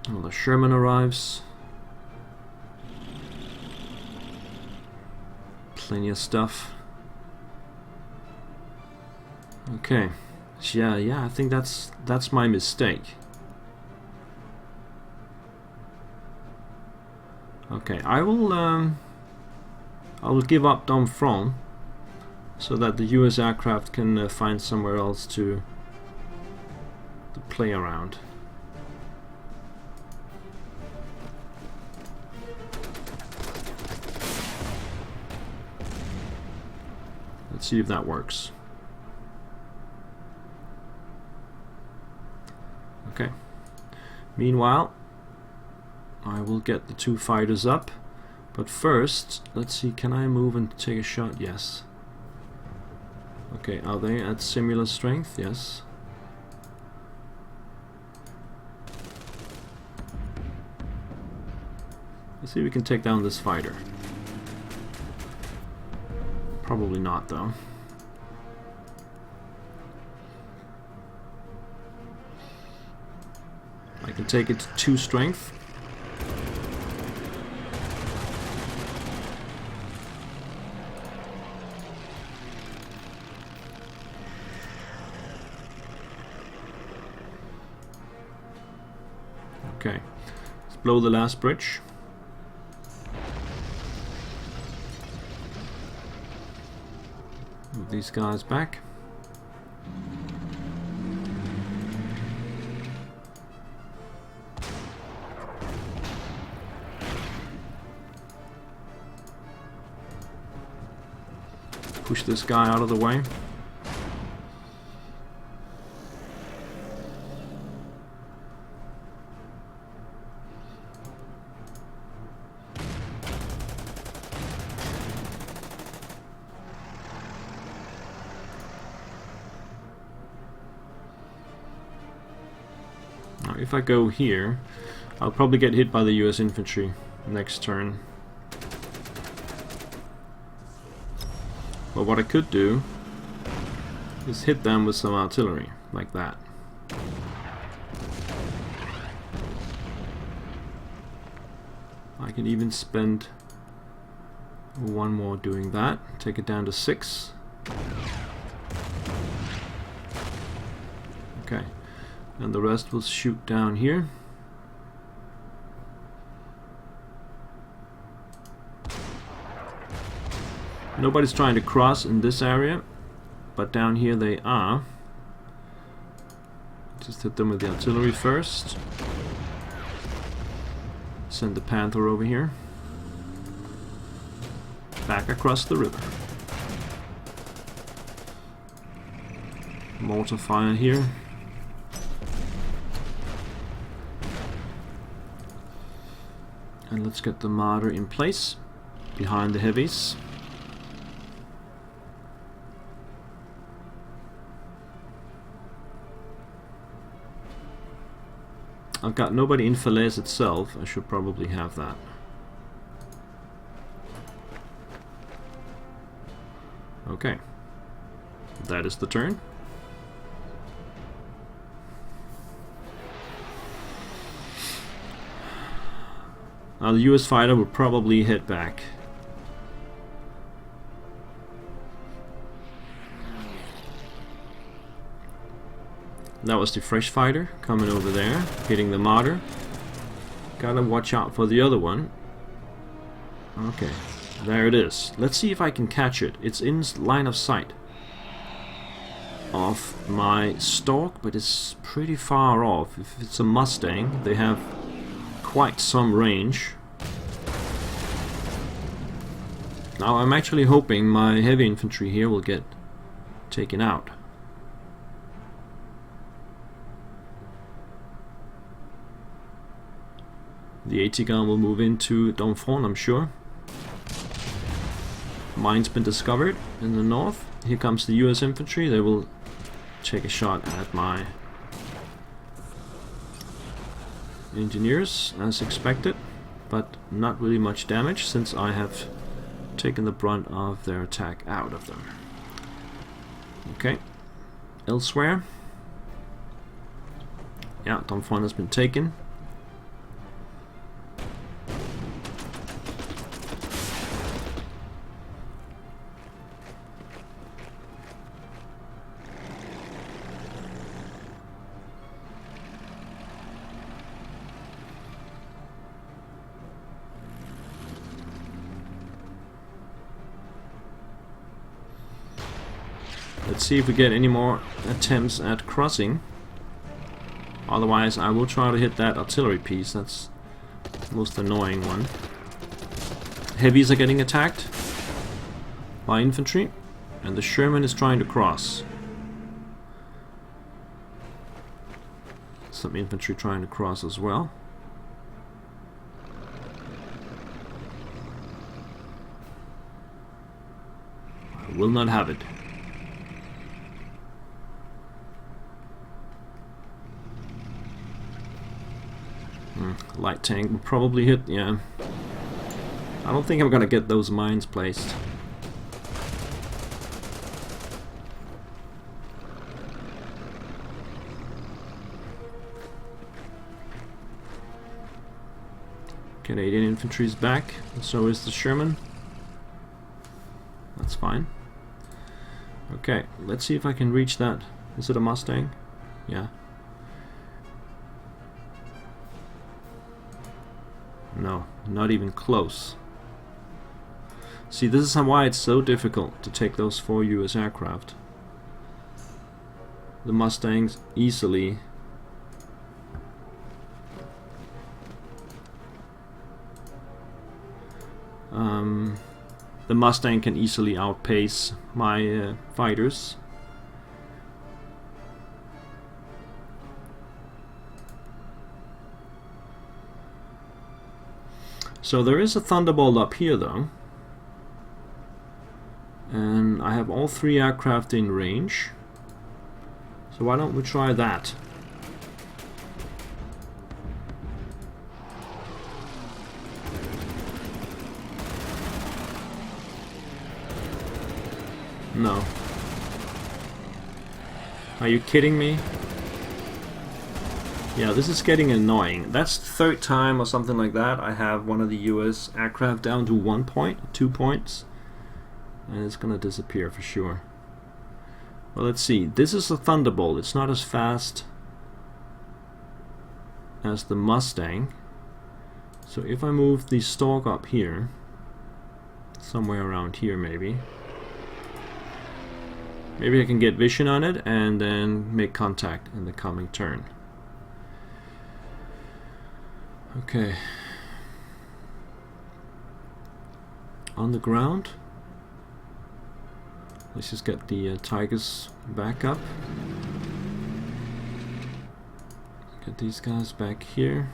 Well, the Sherman arrives. Plenty of stuff. Okay. Yeah, I think that's my mistake. Okay, I will give up Domfront so that the US aircraft can find somewhere else to play around. Let's see if that works. Okay. Meanwhile, I will get the 2 fighters up. But first, let's see, can I move and take a shot? Yes. Okay, are they at similar strength? Yes. Let's see if we can take down this fighter. Probably not, though. I can take it to 2 strength. Okay, let's blow the last bridge. Move these guys back. Push this guy out of the way. Now, if I go here, I'll probably get hit by the US infantry next turn. But what I could do is hit them with some artillery, like that. I can even spend 1 more doing that, take it down to 6. Okay, and the rest will shoot down here. Nobody's trying to cross in this area, but down here they are. Just hit them with the artillery first. Send the Panther over here. Back across the river. Mortar fire here. And let's get the Marder in place behind the heavies. I've got nobody in Falaise itself. I should probably have that. Okay. That is the turn. Now the US fighter will probably hit back. That was the fresh fighter coming over there, hitting the Marder. Gotta watch out for the other one. Okay, there it is. Let's see if I can catch it. It's in line of sight of my stalk, but it's pretty far off. If it's a Mustang, they have quite some range. Now I'm actually hoping my heavy infantry here will get taken out. The AT gun will move into Domfront, I'm sure. Mine's been discovered in the north. Here comes the US infantry. They will take a shot at my engineers as expected, but not really much damage since I have taken the brunt of their attack out of them. Okay, elsewhere. Yeah, Domfront has been taken. Let's see if we get any more attempts at crossing. Otherwise, I will try to hit that artillery piece. That's the most annoying one. Heavies are getting attacked by infantry, and the Sherman is trying to cross. Some infantry trying to cross as well. I will not have it. Light tank will probably hit, yeah. I don't think I'm gonna get those mines placed. Canadian infantry's back, and so is the Sherman. That's fine. Okay, let's see if I can reach that. Is it a Mustang? Yeah. No, not even close. See, this is why it's so difficult to take those 4 US aircraft. The Mustangs easily the Mustang can easily outpace my fighters. So there is a Thunderbolt up here though, and I have all 3 aircraft in range, so why don't we try that? No. Are you kidding me? Yeah, this is getting annoying. That's the 3rd time or something like that I have one of the US aircraft down to 1 point, 2 points, and it's gonna disappear for sure. Well, let's see. This is a Thunderbolt. It's not as fast as the Mustang. So if I move the Stork up here, somewhere around here maybe, maybe I can get vision on it and then make contact in the coming turn. Okay. On the ground, let's just get the Tigers back up. Get these guys back here.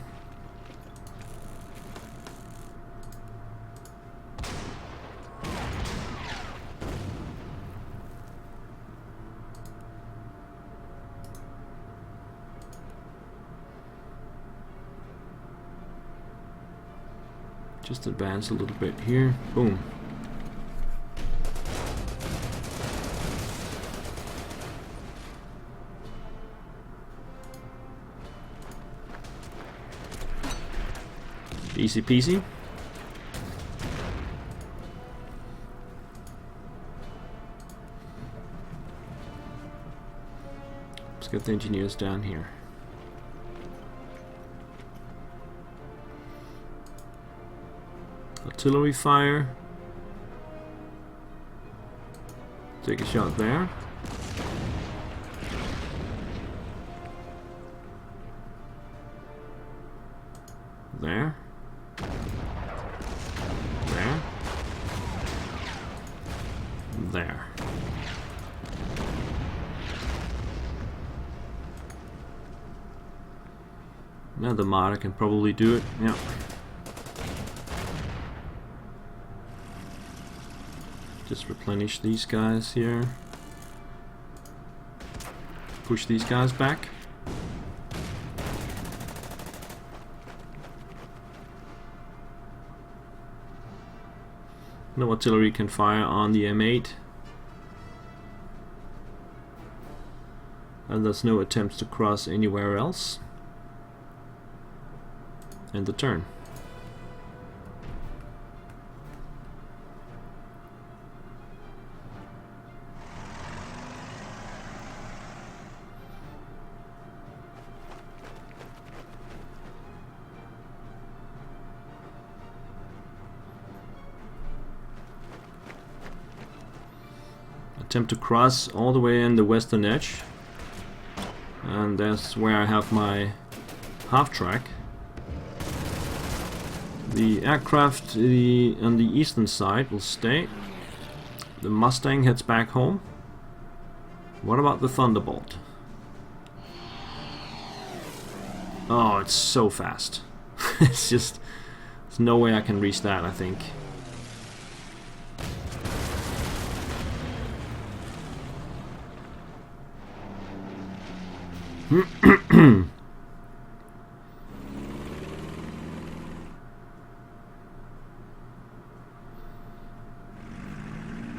Just advance a little bit here. Boom. Easy peasy. Let's get the engineers down here. Artillery fire. Take a shot there. There. There. There. Now the Marder can probably do it. Yeah. Just replenish these guys here. Push these guys back. No artillery can fire on the M8. And there's no attempts to cross anywhere else. End the turn. attempt to cross all the way in the western edge. And that's where I have my half-track. The aircraft on the eastern side will stay. The Mustang heads back home. What about the Thunderbolt? Oh, it's so fast. It's just... there's no way I can reach that, I think.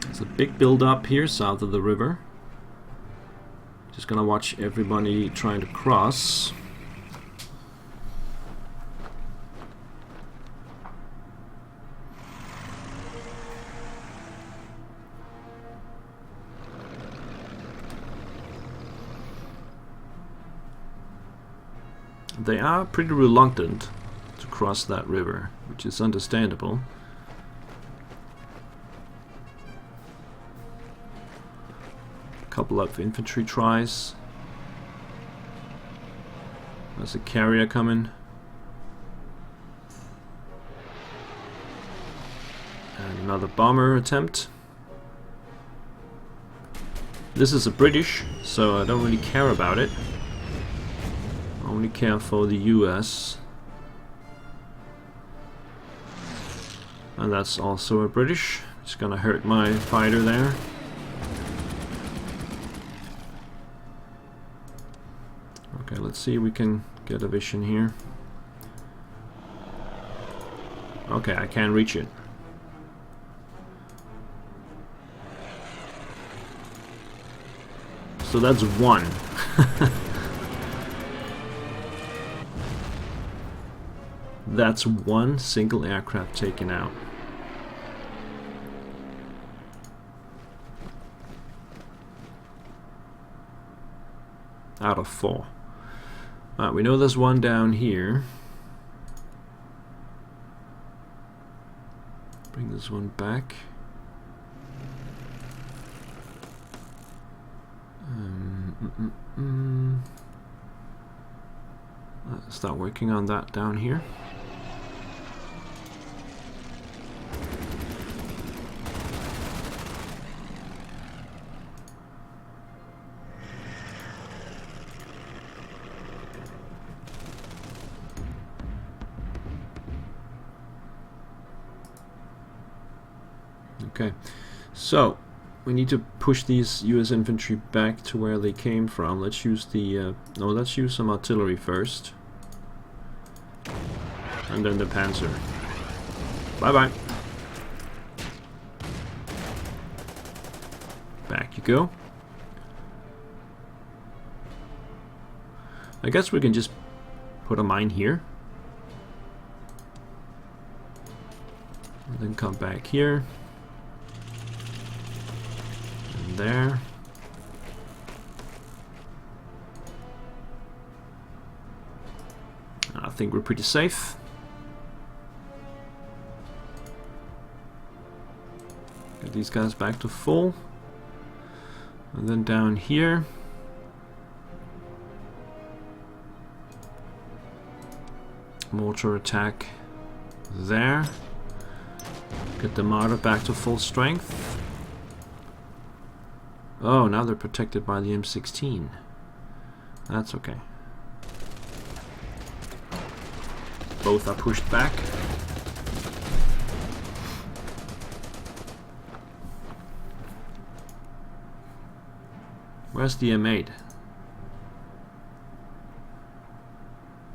There's a big build-up here south of the river. Just gonna watch everybody trying to cross. They are pretty reluctant to cross that river, which is understandable. A couple of infantry tries. There's a carrier coming. And another bomber attempt. This is a British, so I don't really care about it. Only care for the US. And that's also a British. It's gonna hurt my fighter there. Okay, let's see if we can get a vision here. Okay, I can't reach it. So that's one. That's one single aircraft taken out. Out of 4. We know there's one down here. Bring this one back. Start working on that down here. Okay, so we need to push these US infantry back to where they came from. Let's use the no, let's use some artillery first, and then the Panzer. Bye bye. Back you go. I guess we can just put a mine here, and then come back here. There. I think we're pretty safe. Get these guys back to full. And then down here. Mortar attack there. Get the mortar back to full strength. Oh, now they're protected by the M16. That's okay. Both are pushed back. Where's the M8?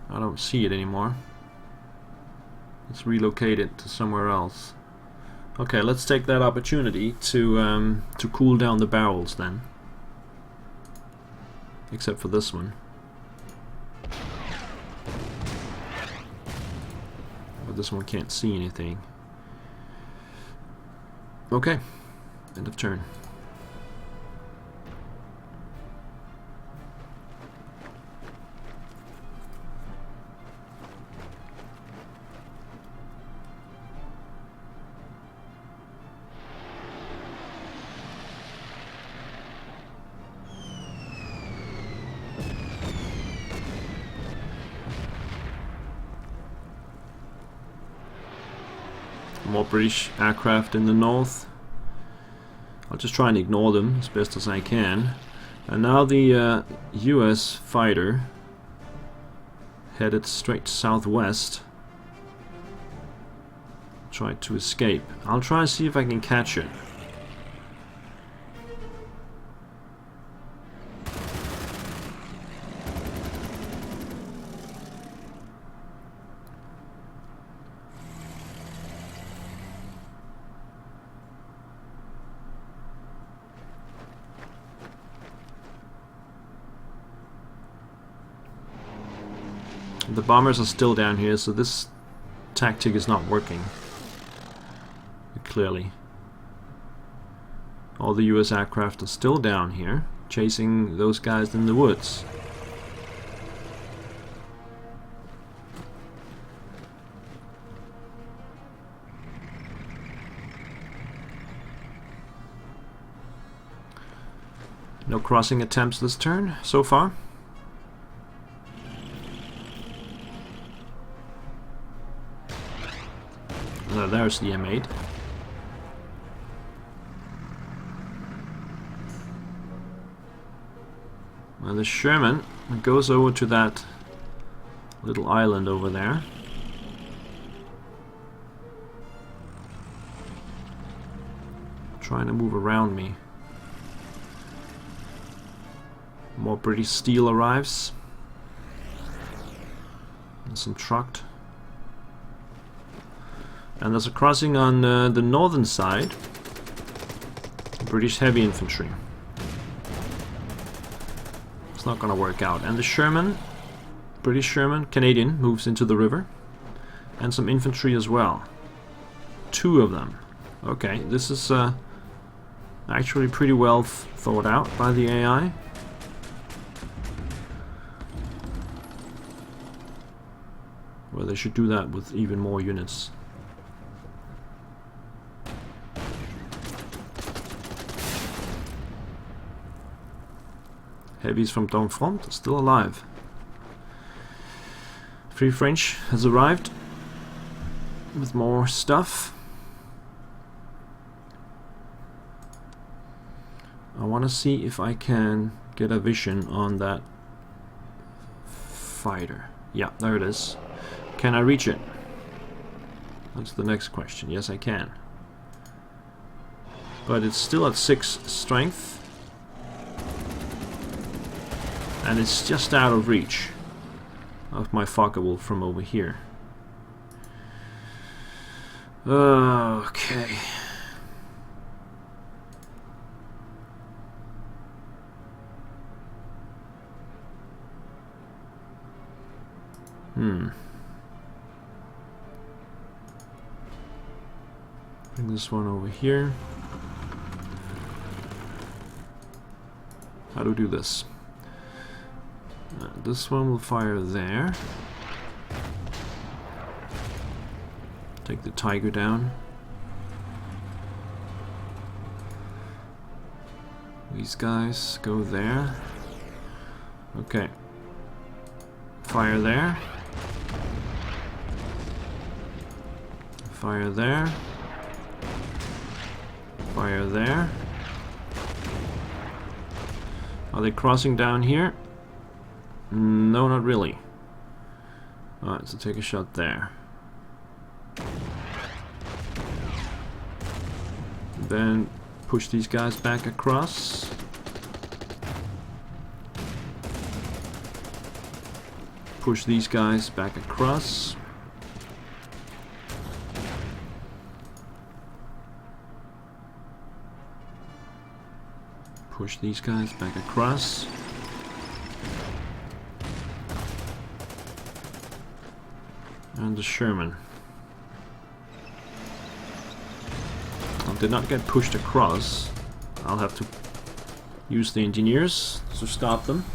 I don't see it anymore. It's relocated to somewhere else. Okay, let's take that opportunity to cool down the barrels then. Except for this one. But this one can't see anything. Okay, end of turn. More British aircraft in the north. I'll just try and ignore them as best as I can. And now the US fighter headed straight southwest. Tried to escape. I'll try and see if I can catch it. The bombers are still down here, so this tactic is not working. Clearly. All the US aircraft are still down here, chasing those guys in the woods. No crossing attempts this turn so far. There's the M8. And the Sherman goes over to that little island over there. Trying to move around me. More British steel arrives. And some trucked. And there's a crossing on the northern side. British heavy infantry. It's not gonna work out. And the Sherman, British Sherman, Canadian, moves into the river. And some infantry as well. 2 of them. Okay, this is actually pretty well thought out by the AI. Well, they should do that with even more units. Heavies from Donbass still alive. Free French has arrived with more stuff. I want to see if I can get a vision on that fighter. Yeah, there it is. Can I reach it? That's the next question. Yes, I can. But it's still at 6 strength. And it's just out of reach of my Focke-Wulf from over here. Okay. Bring this one over here. How do we do this? This one will fire there. Take the Tiger down. These guys go there. Okay. Fire there. Fire there. Fire there. Are they crossing down here? No, not really. Alright, so take a shot there. Then push these guys back across. Push these guys back across. Push these guys back across. And the Sherman. Did not get pushed across. I'll have to use the engineers to stop them.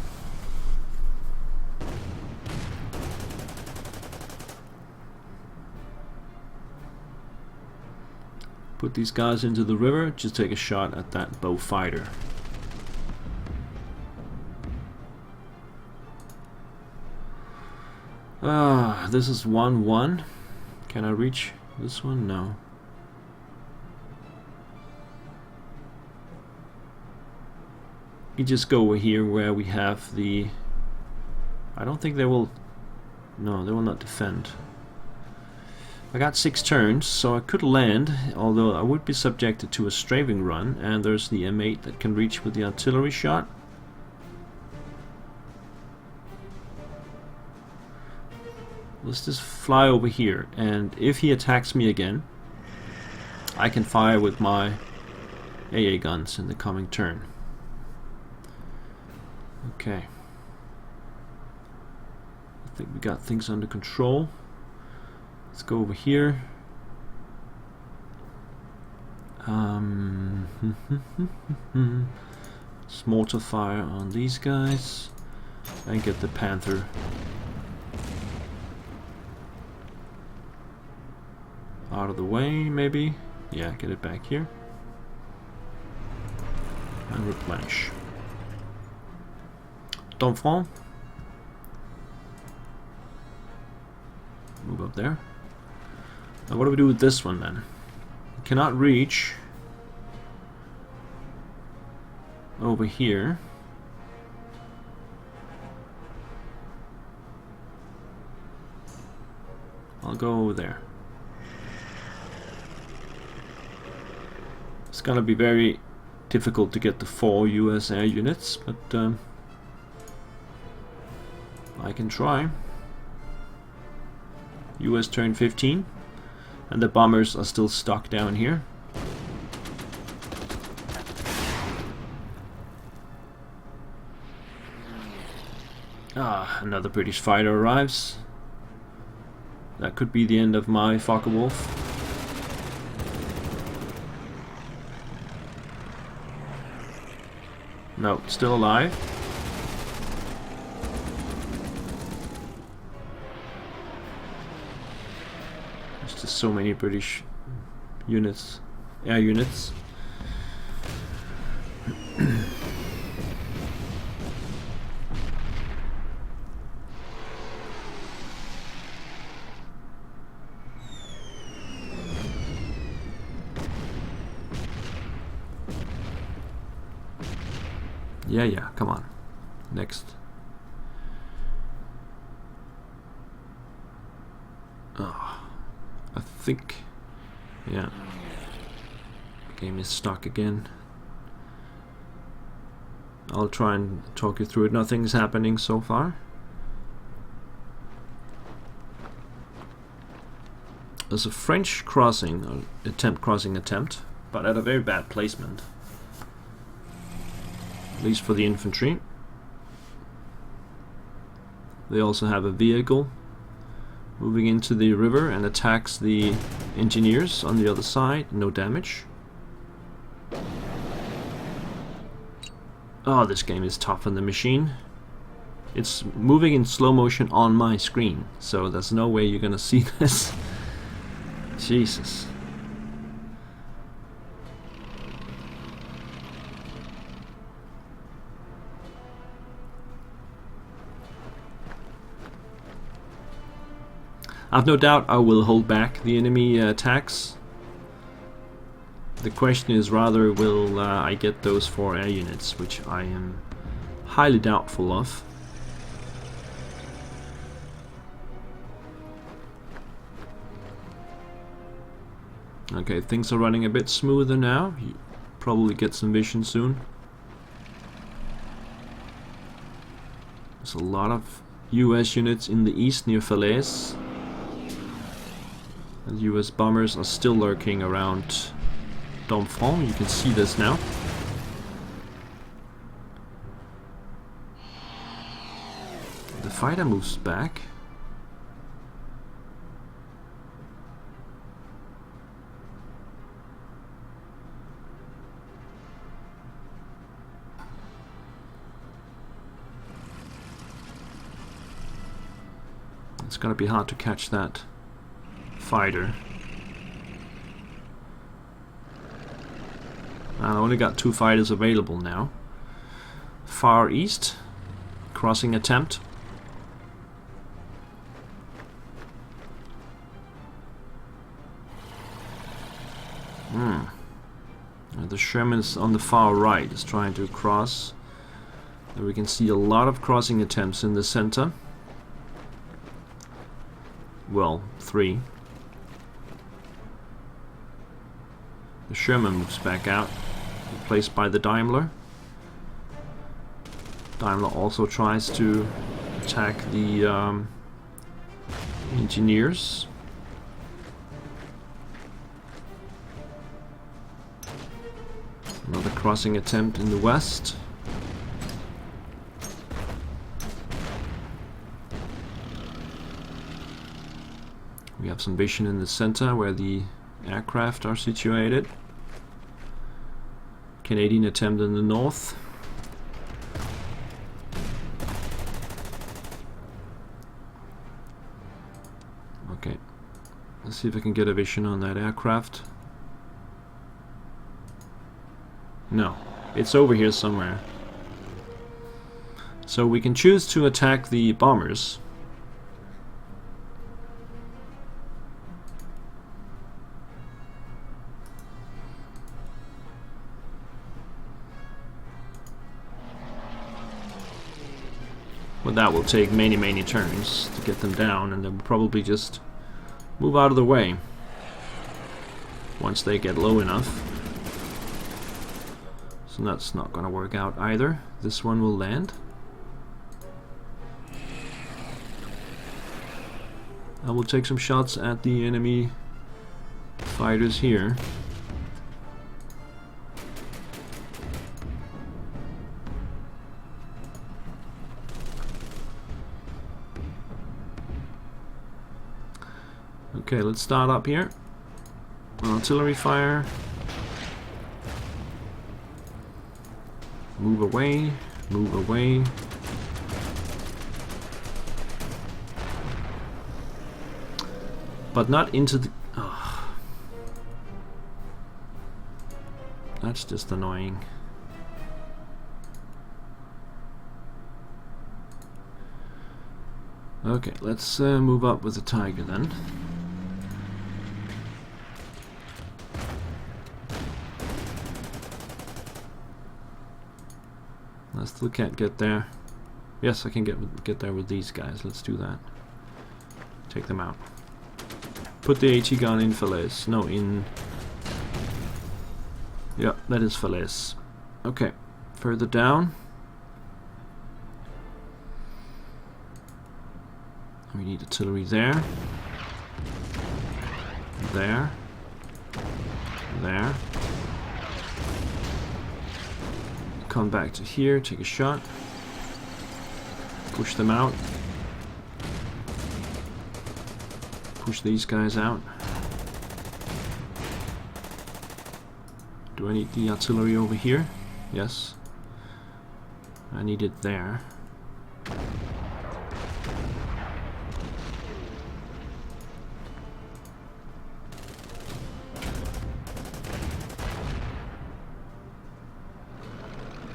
Put these guys into the river, just take a shot at that bow fighter. This is 1-1. Can I reach this one? No. you just go over here where we have the... I don't think they will... No, they will not defend. I got 6 turns, so I could land, although I would be subjected to a strafing run, and there's the M8 that can reach with the artillery shot. Let's just fly over here, and if he attacks me again, I can fire with my AA guns in the coming turn. Okay. I think we got things under control. Let's go over here. Mortar fire on these guys and get the Panther out of the way, maybe. Yeah, get it back here and replenish. Donbass. Move up there. Now what do we do with this one then? We cannot reach over here. I'll go over there. It's gonna be very difficult to get the 4 US air units, but I can try. US turn 15. And the bombers are still stuck down here. Ah, another British fighter arrives. That could be the end of my Focke-Wulf. No, still alive. Just so many British units, air units. Yeah, come on. Next. Oh. I think, yeah, game is stuck again. I'll try and talk you through it. Nothing's happening so far. There's a French crossing, crossing attempt, but at a very bad placement. At least for the infantry. They also have a vehicle moving into the river and attacks the engineers on the other side. No damage. Oh, this game is tough on the machine. It's moving in slow motion on my screen, so there's no way you're gonna see this. Jesus. I've no doubt I will hold back the enemy attacks. The question is rather, will I get those 4 air units, which I am highly doubtful of. Okay, things are running a bit smoother now. You probably get some vision soon. There's a lot of US units in the east near Falaise. And US bombers are still lurking around Donbass. You can see this now. The fighter moves back. It's gonna be hard to catch that fighter. I only got 2 fighters available now. Far east, crossing attempt. The Sherman is on the far right, is trying to cross. And we can see a lot of crossing attempts in the center. Well, 3. The Sherman moves back out, replaced by the Daimler. Daimler also tries to attack the engineers. Another crossing attempt in the west. We have some vision in the center where the aircraft are situated. Canadian attempt in the north. Okay, let's see if I can get a vision on that aircraft. No, it's over here somewhere. So we can choose to attack the bombers. But that will take many turns to get them down, and they'll probably just move out of the way once they get low enough. So that's not gonna work out either. This one will land. I will take some shots at the enemy fighters here. Okay, let's start up here. Artillery fire. Move away, move away. But not into the... Oh. That's just annoying. Okay, let's move up with the Tiger then. I still can't get there. Yes, I can get there with these guys. Let's do that. Take them out. Put the AT gun in Falaise. No, in... Yeah, that is Falaise. Okay, further down. We need artillery there. There. There. Come back to here, take a shot. Push them out. Push these guys out. Do I need the artillery over here? Yes. I need it there.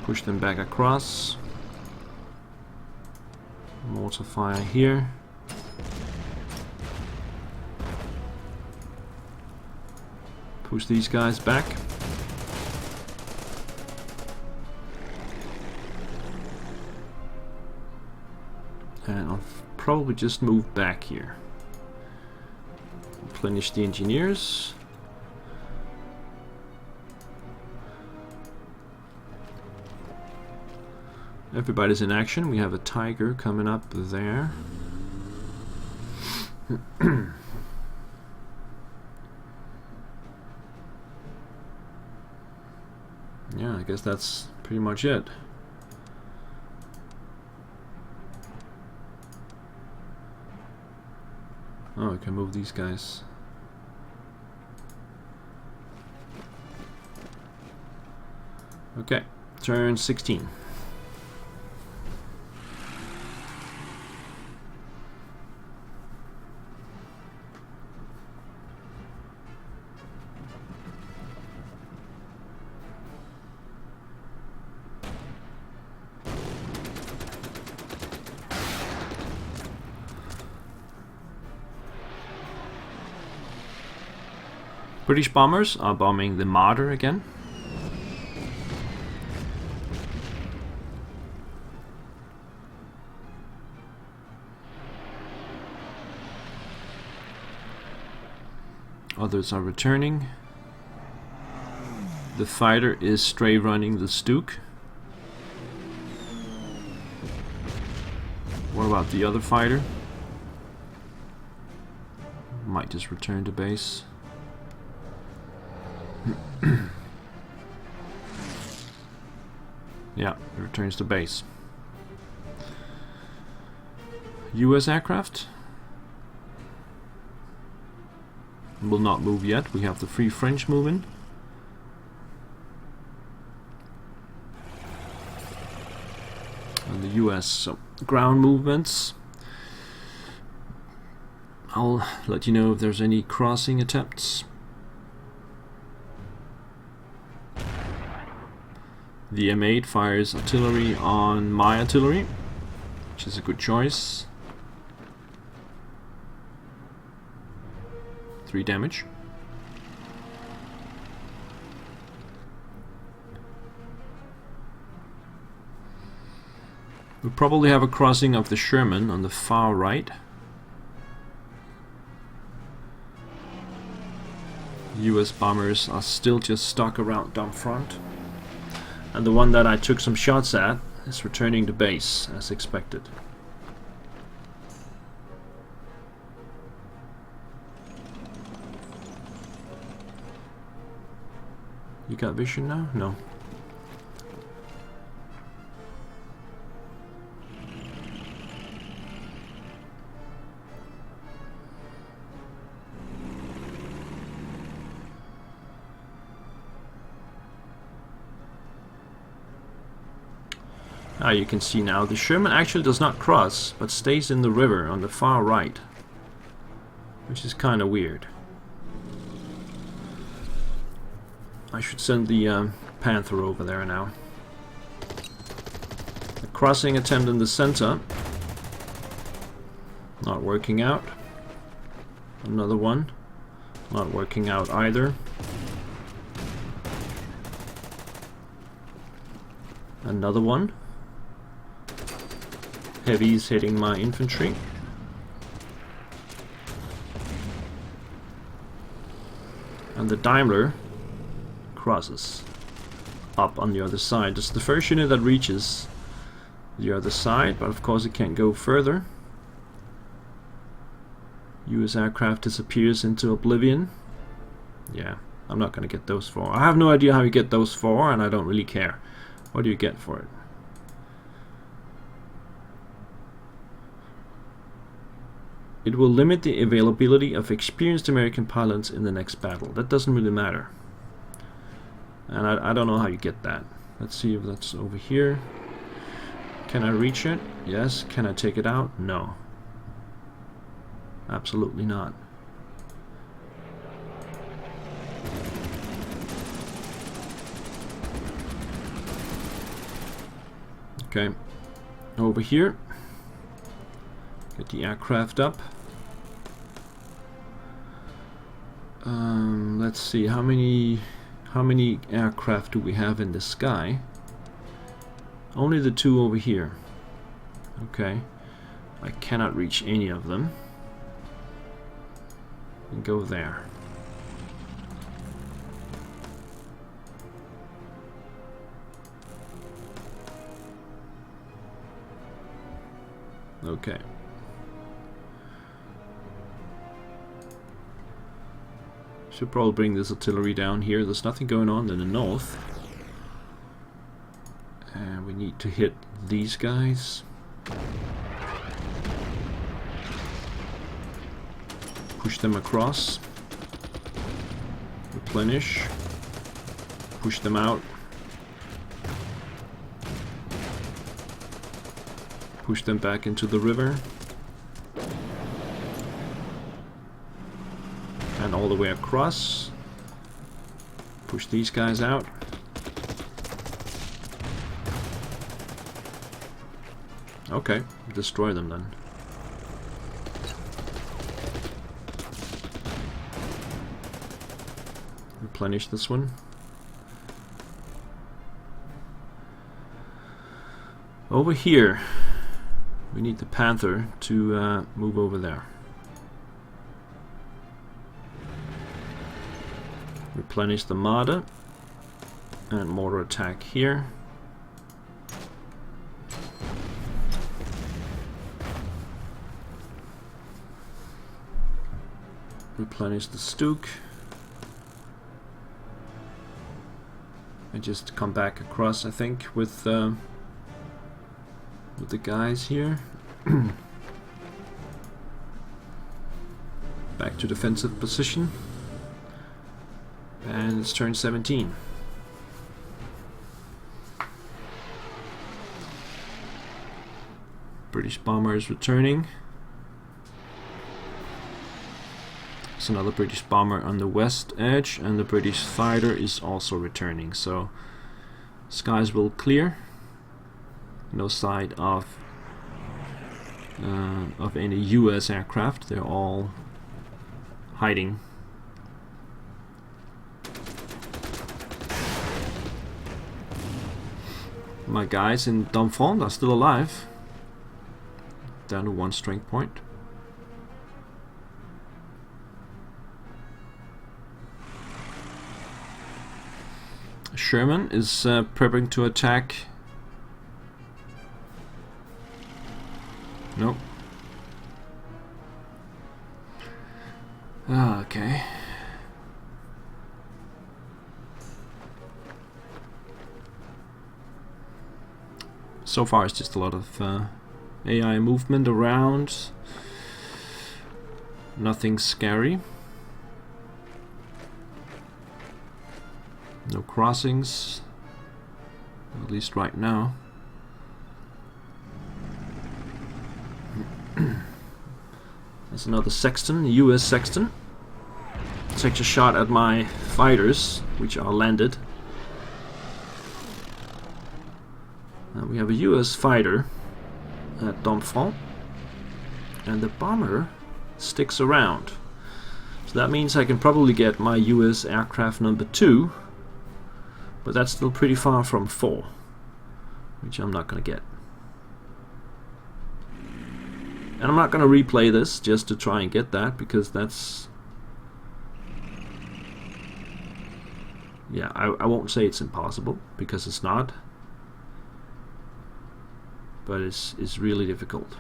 Push them back across. Mortar fire here. Push these guys back. And I'll probably just move back here. Replenish the engineers. Everybody's in action. We have a Tiger coming up there. Yeah, I guess that's pretty much it. Oh, I can move these guys. Okay, turn 16. British bombers are bombing the Marder again. Others are returning. The fighter is stray running the Stuk. What about the other fighter? Might just return to base. Yeah, it returns to base. US aircraft will not move yet. We have the Free French moving. And the US ground movements. I'll let you know if there's any crossing attempts. The M8 fires artillery on my artillery, which is a good choice. 3 damage. We probably have a crossing of the Sherman on the far right. US bombers are still just stuck around dump front. And the one that I took some shots at is returning to base as expected. You got vision now? No. Ah, you can see now the Sherman actually does not cross, but stays in the river on the far right, which is kind of weird. I should send the Panther over there now. A crossing attempt in the center, not working out. Another one, not working out either. Another one. Heavies hitting my infantry. And the Daimler crosses up on the other side. It's the first unit that reaches the other side, but of course it can't go further. US aircraft disappears into oblivion. Yeah, I'm not gonna get those 4. I have no idea how you get those 4, and I don't really care. What do you get for it? It will limit the availability of experienced American pilots in the next battle. That doesn't really matter. And I don't know how you get that. Let's see if that's over here. Can I reach it? Yes. Can I take it out? No. Absolutely not. Okay. Over here. Get the aircraft up. Let's see, how many aircraft do we have in the sky? Only the 2 over here. Okay. I cannot reach any of them. And go there. Okay. Should probably bring this artillery down here. There's nothing going on in the north. And we need to hit these guys. Push them across. Replenish. Push them out. Push them back into the river. And all the way across. Push these guys out. Okay, destroy them then. Replenish this one. Over here, we need the Panther to move over there. Replenish the Marder. And mortar attack here. Replenish the Stuk. And just come back across, I think, with the guys here. Back to defensive position. And it's turn 17. British bomber is returning. There's another British bomber on the west edge, and the British fighter is also returning. So skies will clear. No sight of any US aircraft. They're all hiding. My guys in Donbass are still alive. Down to 1 strength point. Sherman is prepping to attack. Nope. Okay. So far it's just a lot of AI movement around. Nothing scary. No crossings, at least right now. There's another sexton, a US sexton. Takes a shot at my fighters, which are landed. We have a US fighter at Donbass, and the bomber sticks around. So that means I can probably get my US aircraft number 2, but that's still pretty far from 4, which I'm not going to get. And I'm not going to replay this just to try and get that, because that's... yeah, I won't say it's impossible, because it's not. But it's really difficult.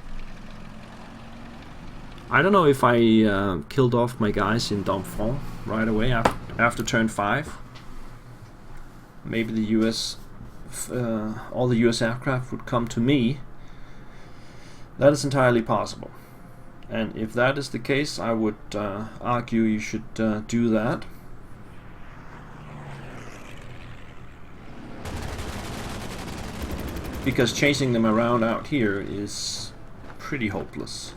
I don't know if I killed off my guys in Donbass right away after turn 5. Maybe the US, all the US aircraft would come to me. That is entirely possible. And if that is the case, I would argue you should do that. Because chasing them around out here is pretty hopeless.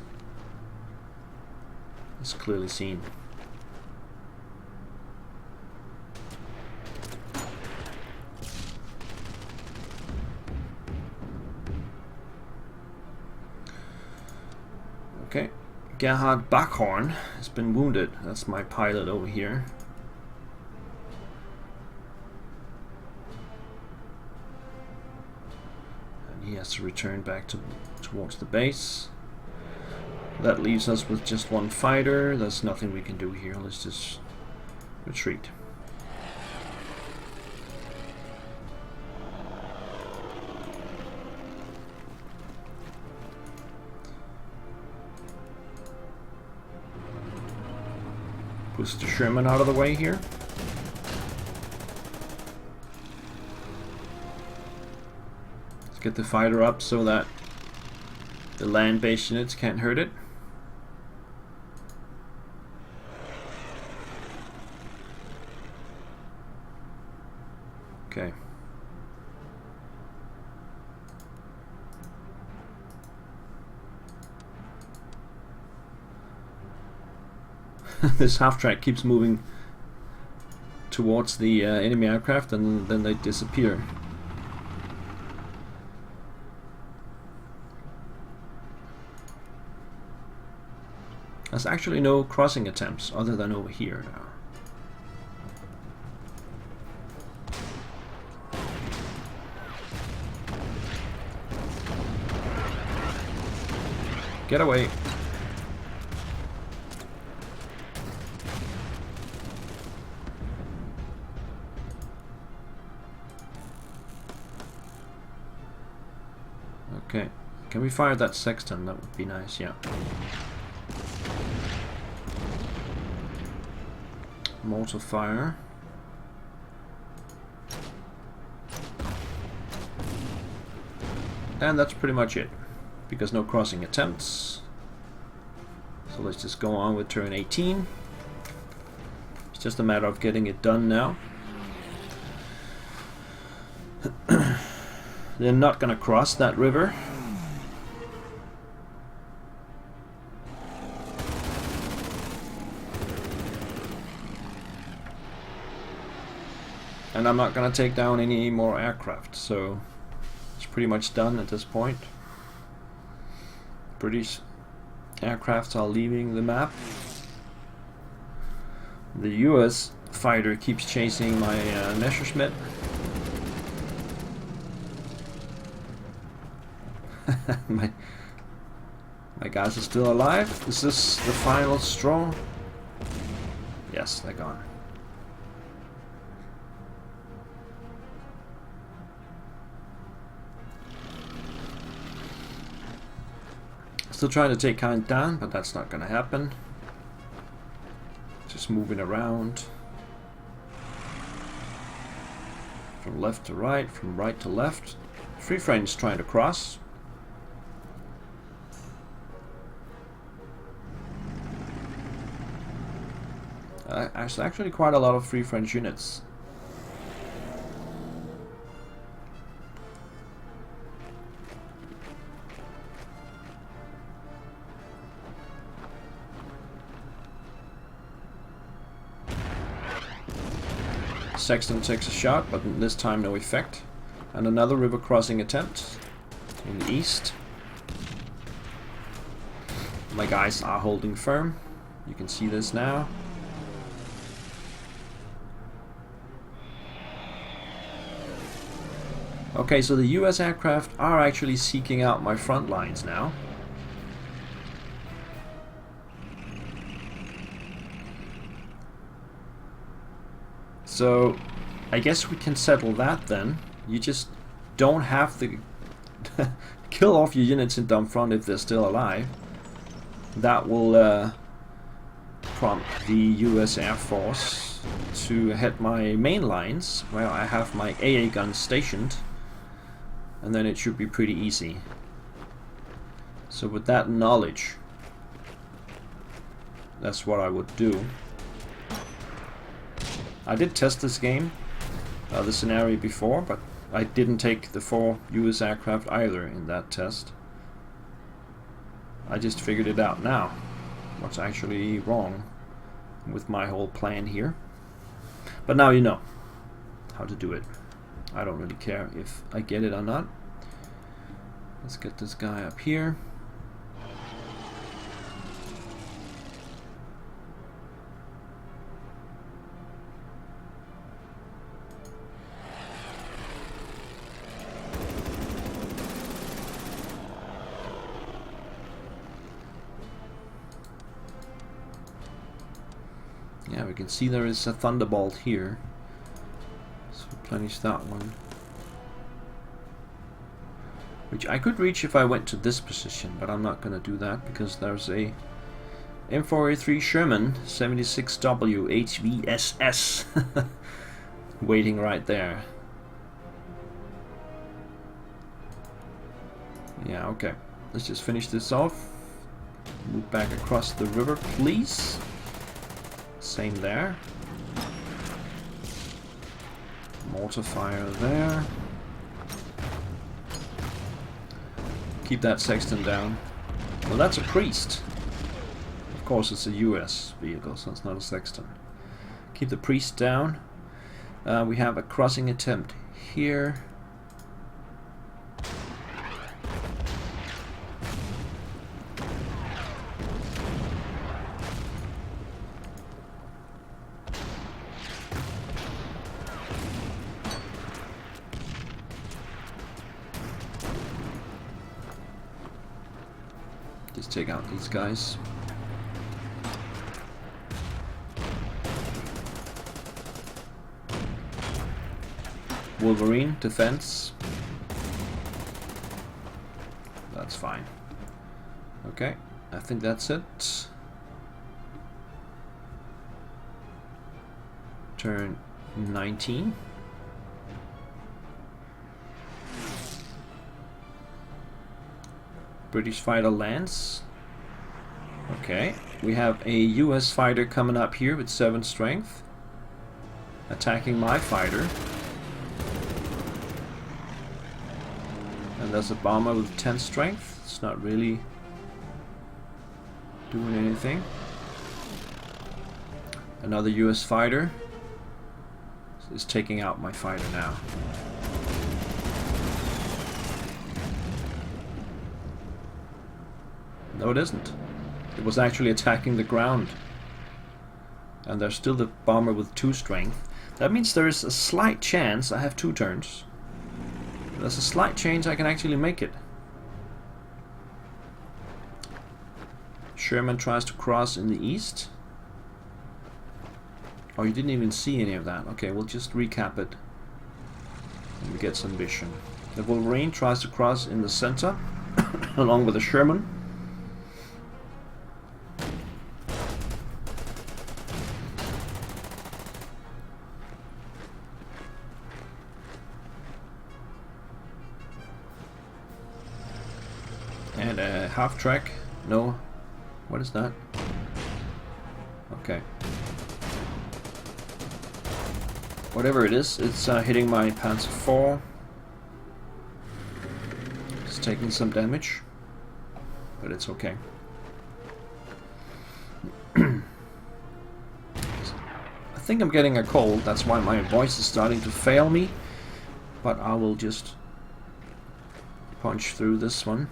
It's clearly seen. Okay, Gerhard Backhorn has been wounded. That's my pilot over here. And he has to return back towards the base. That leaves us with just 1 fighter. There's nothing we can do here. Let's just retreat. Push the Sherman out of the way here. Let's get the fighter up so that the land-based units can't hurt it. Okay. This half-track keeps moving towards the enemy aircraft, and then they disappear. There's actually no crossing attempts other than over here now. Get away. Okay. Can we fire that sexton? That would be nice, yeah. Mortar fire. And that's pretty much it, because no crossing attempts. So let's just go on with turn 18. It's just a matter of getting it done now. They're not gonna cross that river. And I'm not gonna take down any more aircraft, so it's pretty much done at this point. British aircrafts are leaving the map. The US fighter keeps chasing my Messerschmitt. my guys are still alive. Is this the final straw? Yes, they're gone. Still trying to take Kind down, but that's not gonna happen. Just moving around. From left to right, from right to left. Free French trying to cross. Actually quite a lot of Free French units. Sexton takes a shot, but this time no effect. And another river crossing attempt in the east. My guys are holding firm. You can see this now. Okay, so the US aircraft are actually seeking out my front lines now. So, I guess we can settle that then. You just don't have to kill off your units in dumb front if they're still alive. That will prompt the US Air Force to hit my main lines, where I have my AA guns stationed. And then it should be pretty easy. So with that knowledge, that's what I would do. I did test this game, the scenario before, but I didn't take the 4 US aircraft either in that test. I just figured it out now, what's actually wrong with my whole plan here. But now you know how to do it. I don't really care if I get it or not. Let's get this guy up here. Yeah, we can see there is a thunderbolt here. Let's replenish that one. Which I could reach if I went to this position, but I'm not going to do that because there's a M4A3 Sherman 76W HVSS waiting right there. Yeah, okay. Let's just finish this off. Move back across the river, please. Same there. Mortar fire there. Keep that sexton down. Well, that's a priest. Of course, it's a US vehicle, so it's not a sexton. Keep the priest down. We have a crossing attempt here. Just take out these guys. Wolverine, defense. fine. Okay, I think that's it. Turn 19. British fighter lands. Okay, we have a US fighter coming up here with 7 strength, attacking my fighter. And there's a bomber with 10 strength. It's not really doing anything. Another US fighter is taking out my fighter now. No, it isn't. It was actually attacking the ground. And there's still the bomber with 2 strength. That means there is a slight chance, I have 2 turns. There's a slight chance I can actually make it. Sherman tries to cross in the east. Oh, you didn't even see any of that. Okay, we'll just recap it. And we get some vision. The Wolverine tries to cross in the center, along with the Sherman. And a half track. No. What is that? Okay. Whatever it is, it's hitting my Panzer IV. It's taking some damage. But it's okay. I think I'm getting a cold. That's why my voice is starting to fail me. But I will just punch through this one.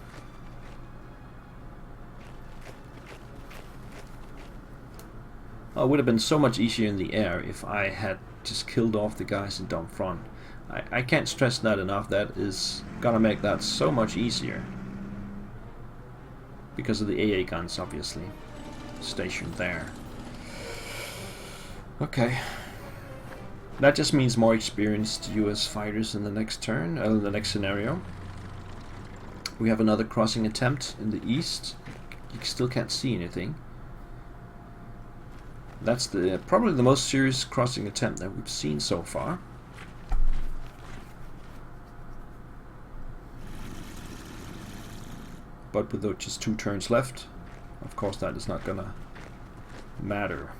It would have been so much easier in the air if I had just killed off the guys in dumb front. I can't stress that enough. That is gonna make that so much easier. Because of the AA guns, obviously. Stationed there. Okay. That just means more experienced US fighters in the next turn, the next scenario. We have another crossing attempt in the east. You still can't see anything. That's probably the most serious crossing attempt that we've seen so far. But with just 2 turns left, of course that is not gonna matter.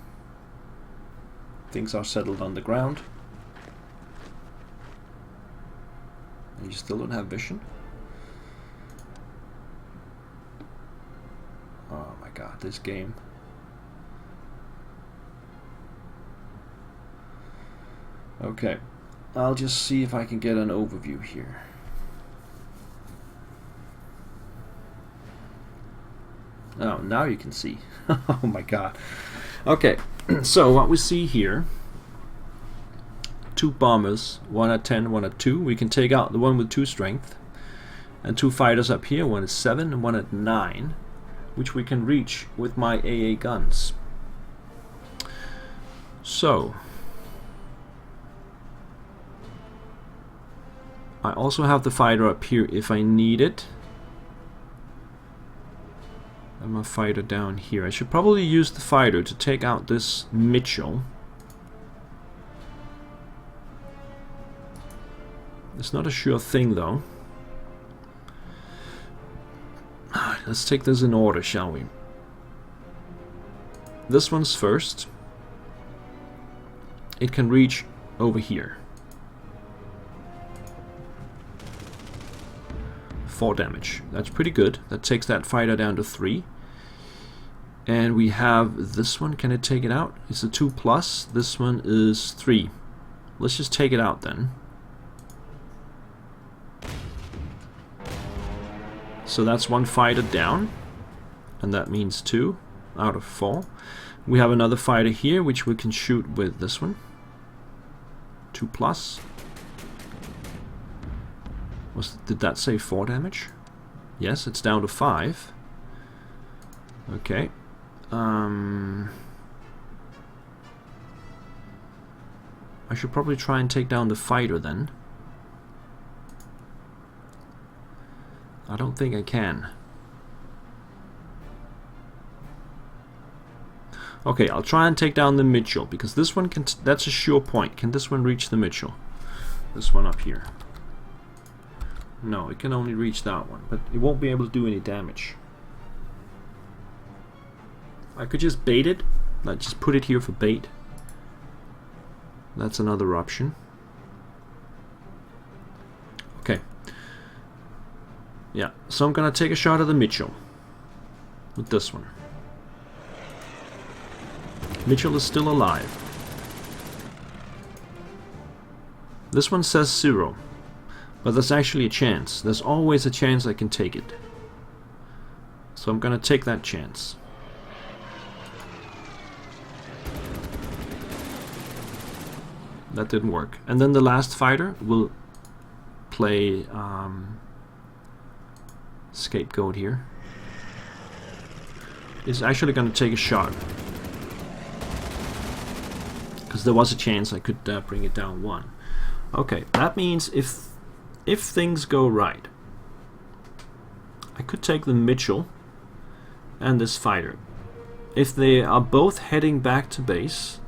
Things are settled on the ground. And you still don't have vision? Oh my god, this game. Okay, I'll just see if I can get an overview here. Oh, now you can see. Oh my god. Okay, so what we see here, 2 bombers, one at 10, one at 2. We can take out the one with 2 strength. And 2 fighters up here, one at 7 and one at 9, which we can reach with my AA guns. So, I also have the fighter up here if I need it. And my fighter down here. I should probably use the fighter to take out this Mitchell. It's not a sure thing though. Let's take this in order, shall we? This one's first. It can reach over here. 4 damage. That's pretty good. That takes that fighter down to 3. And we have this one. Can it take it out? It's a 2+. This one is 3. Let's just take it out then. So that's 1 fighter down. And that means 2 out of 4. We have another fighter here, which we can shoot with this one. 2+. Did that say 4 damage? Yes, it's down to 5. Okay. I should probably try and take down the fighter then. I don't think I can. Okay, I'll try and take down the Mitchell, because this one can, that's a sure point. Can this one reach the Mitchell? This one up here. No, it can only reach that one, but it won't be able to do any damage. I could just bait it, like just put it here for bait. That's another option. Okay. Yeah, so I'm gonna take a shot at the Mitchell with this one. Mitchell is still alive. This one says 0, but there's actually a chance. There's always a chance I can take it. So I'm gonna take that chance. That didn't work. And then the last fighter will play scapegoat here. Is actually going to take a shot, because there was a chance I could bring it down 1. Okay, that means if things go right, I could take the Mitchell and this fighter. If they are both heading back to base,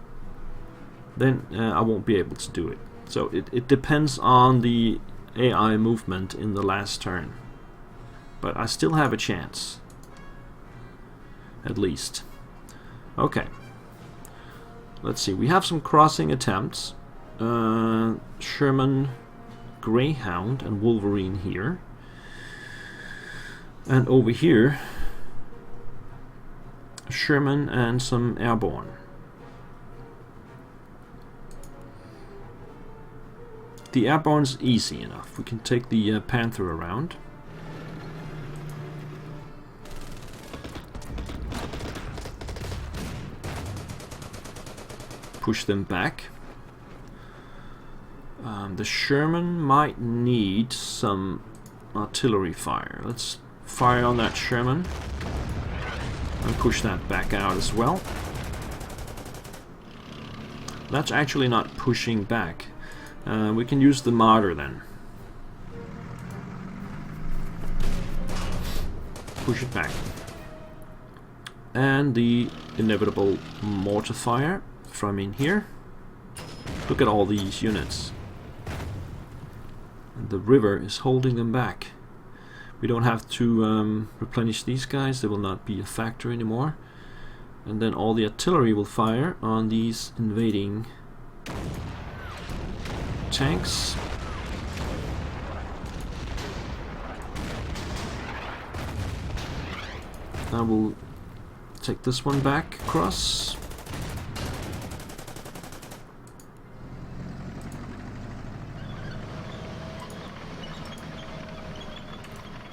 then I won't be able to do it. So it depends on the AI movement in the last turn. But I still have a chance. At least. Okay. Let's see. We have some crossing attempts. Sherman, Greyhound, and Wolverine here. And over here, Sherman and some airborne. The airborne's easy enough. We can take the Panther around. Push them back. The Sherman might need some artillery fire. Let's fire on that Sherman and push that back out as well. That's actually not pushing back. We can use the Martyr then. Push it back. And the inevitable mortar fire from in here. Look at all these units. And the river is holding them back. We don't have to replenish these guys. They will not be a factor anymore. And then all the artillery will fire on these invading tanks. I will take this one back across.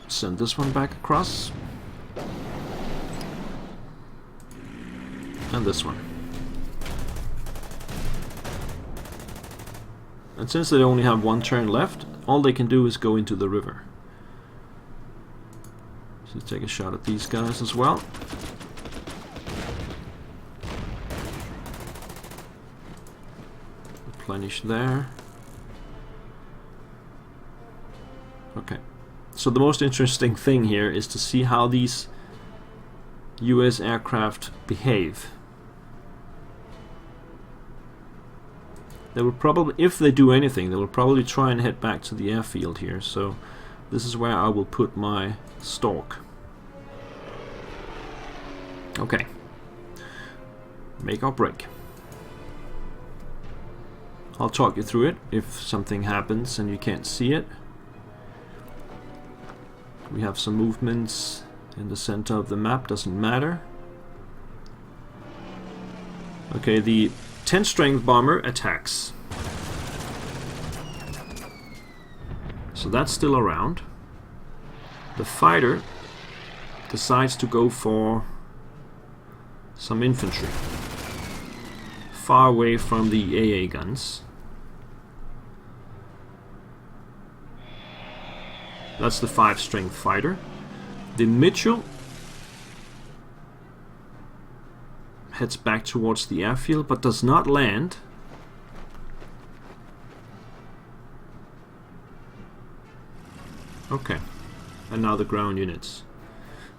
Send this one back across. And this one. And since they only have 1 turn left, all they can do is go into the river. So take a shot at these guys as well. Replenish there. Okay. So the most interesting thing here is to see how these US aircraft behave. They will probably, if they do anything, they will probably try and head back to the airfield here. So this is where I will put my Stork. Okay. Make or break. I'll talk you through it if something happens and you can't see it. We have some movements in the center of the map, doesn't matter. Okay, the 10 strength bomber attacks. So that's still around. The fighter decides to go for some infantry, far away from the AA guns. That's the 5 strength fighter. The Mitchell heads back towards the airfield but does not land. Okay, and now the ground units.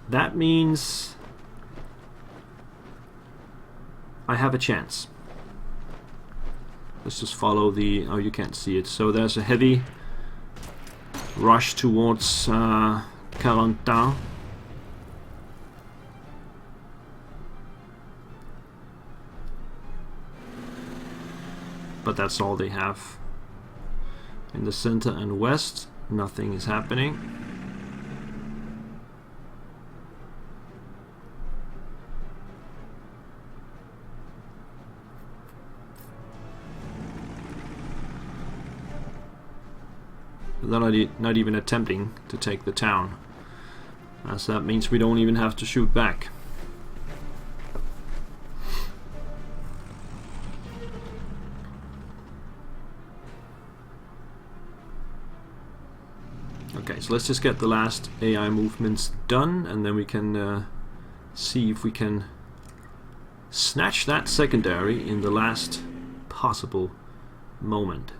That means I have a chance. Let's just follow the... oh, you can't see it. So there's a heavy rush towards Carentan. But that's all they have. In the center and west, nothing is happening. They're not even attempting to take the town, as that means we don't even have to shoot back. Okay, so let's just get the last AI movements done, and then we can see if we can snatch that secondary in the last possible moment.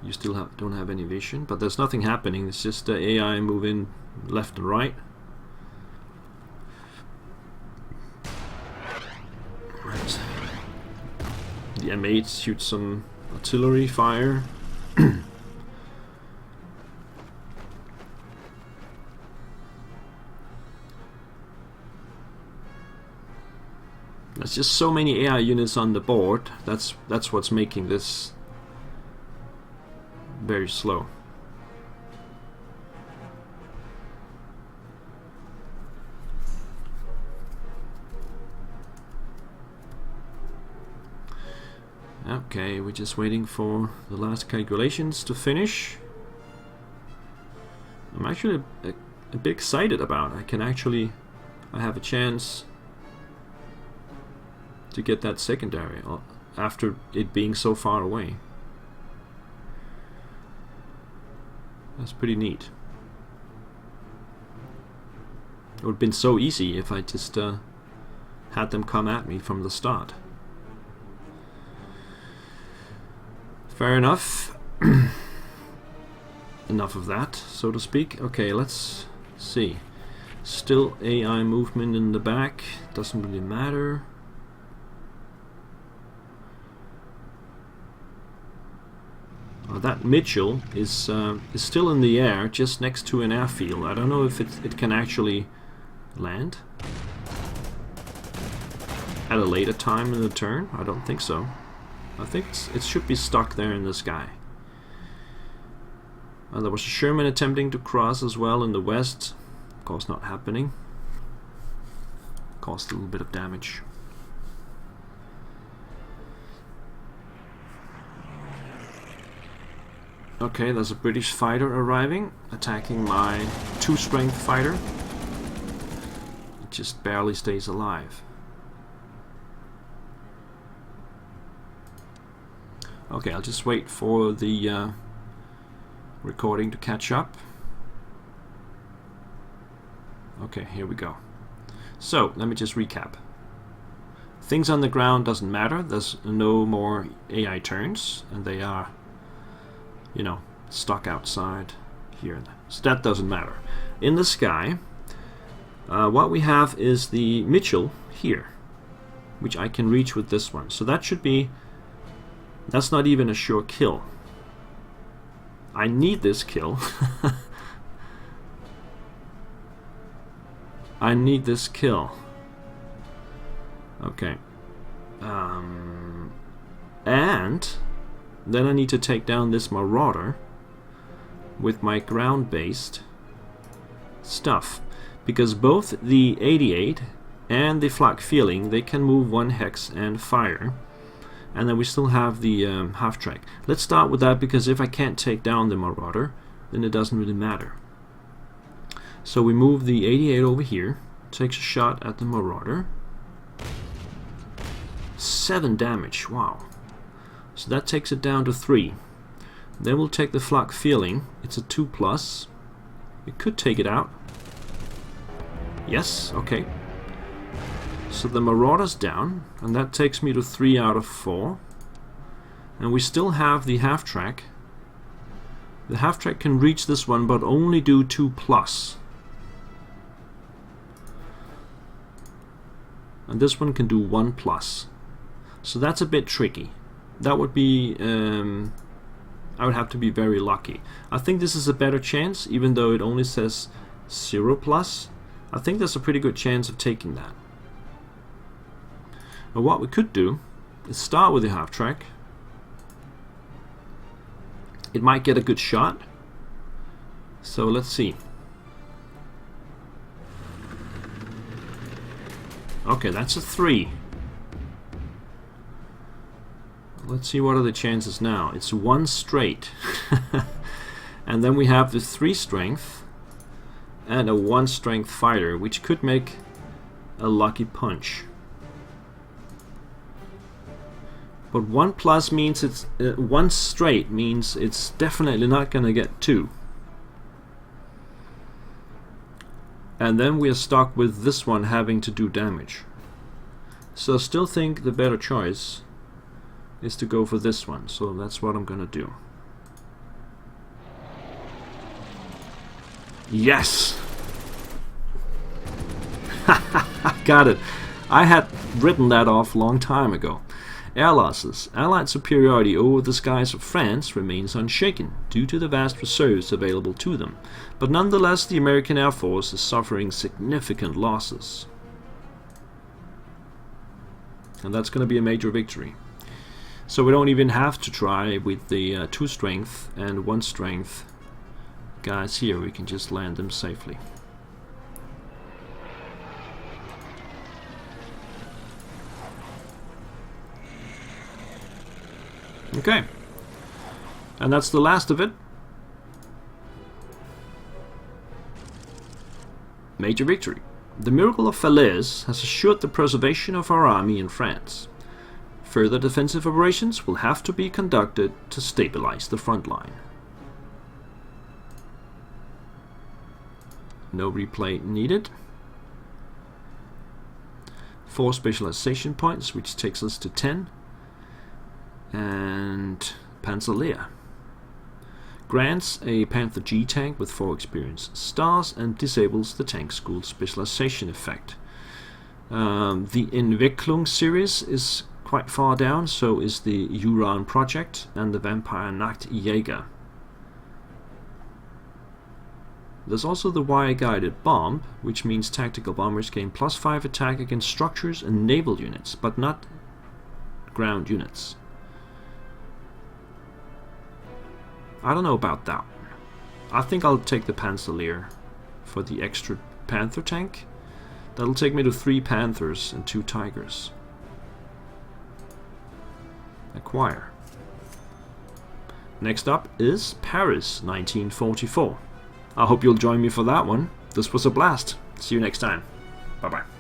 You still don't have any vision, but there's nothing happening. It's just the AI moving left and right. Right. The M8 shoots some artillery fire. There's just so many AI units on the board. That's what's making this very slow. Okay, we're just waiting for the last calculations to finish. I'm actually a bit excited about it. I have a chance to get that secondary after it being so far away. That's pretty neat. It would have been so easy if I just had them come at me from the start. Fair enough. Enough of that, so to speak. Okay, let's see. Still AI movement in the back. Doesn't really matter. That Mitchell is still in the air, just next to an airfield. I don't know if it can actually land at a later time in the turn. I don't think so. I think it should be stuck there in the sky. There was a Sherman attempting to cross as well in the west. Of course, not happening. Caused a little bit of damage. Okay, there's a British fighter arriving, attacking my 2-strength fighter. It just barely stays alive. Okay, I'll just wait for the recording to catch up. Okay, here we go. So, let me just recap. Things on the ground doesn't matter. There's no more AI turns, and they are, you know, stuck outside here. So that doesn't matter. In the sky, what we have is the Mitchell here, which I can reach with this one. So that should be... that's not even a sure kill. I need this kill. I need this kill. Okay. And then I need to take down this Marauder with my ground-based stuff. Because both the 88 and the flak feeling, they can move 1 hex and fire. And then we still have the half-track. Let's start with that, because if I can't take down the Marauder, then it doesn't really matter. So we move the 88 over here, takes a shot at the Marauder. 7 damage, wow. So that takes it down to 3. Then we'll take the flak feeling. It's a 2+. It could take it out. Yes, okay. So the Marauder's down, and that takes me to 3 out of 4. And we still have the half-track. The half-track can reach this one, but only do 2+. and this one can do 1+. So that's a bit tricky. That would be I would have to be very lucky. I think this is a better chance, even though it only says 0+. I think there's a pretty good chance of taking that. Now what we could do is start with the half track. It might get a good shot. So let's see. Okay, that's a 3. Let's see what are the chances now. It's 1 straight. And then we have the 3 strength and a 1 strength fighter, which could make a lucky punch. But 1+ means it's 1 straight means it's definitely not gonna get 2. And then we are stuck with this one having to do damage. So I still think the better choice is to go for this one. So that's what I'm gonna do. Yes! Got it. I had written that off a long time ago. Air losses. Allied superiority over the skies of France remains unshaken due to the vast reserves available to them, but nonetheless the American Air Force is suffering significant losses. And that's going to be a major victory. So we don't even have to try with the 2 strength and 1 strength guys here. We can just land them safely. Okay, and that's the last of it. Major victory. The miracle of Falaise has assured the preservation of our army in France. Further defensive operations will have to be conducted to stabilize the front line. No replay needed. 4 specialization points, which takes us to 10. And Panzerkrieg grants a Panther G tank with 4 experience stars and disables the tank school specialization effect. The Entwicklung series is quite far down, so is the Uran project and the Vampire Nachtjäger. There's also the wire-guided bomb, which means tactical bombers gain +5 attack against structures and naval units, but not ground units. I don't know about that. I think I'll take the Panzerkrieg for the extra Panther tank. That'll take me to 3 Panthers and 2 Tigers. Acquire. Next up is Paris 1944. I hope you'll join me for that one. This was a blast. See you next time. Bye bye.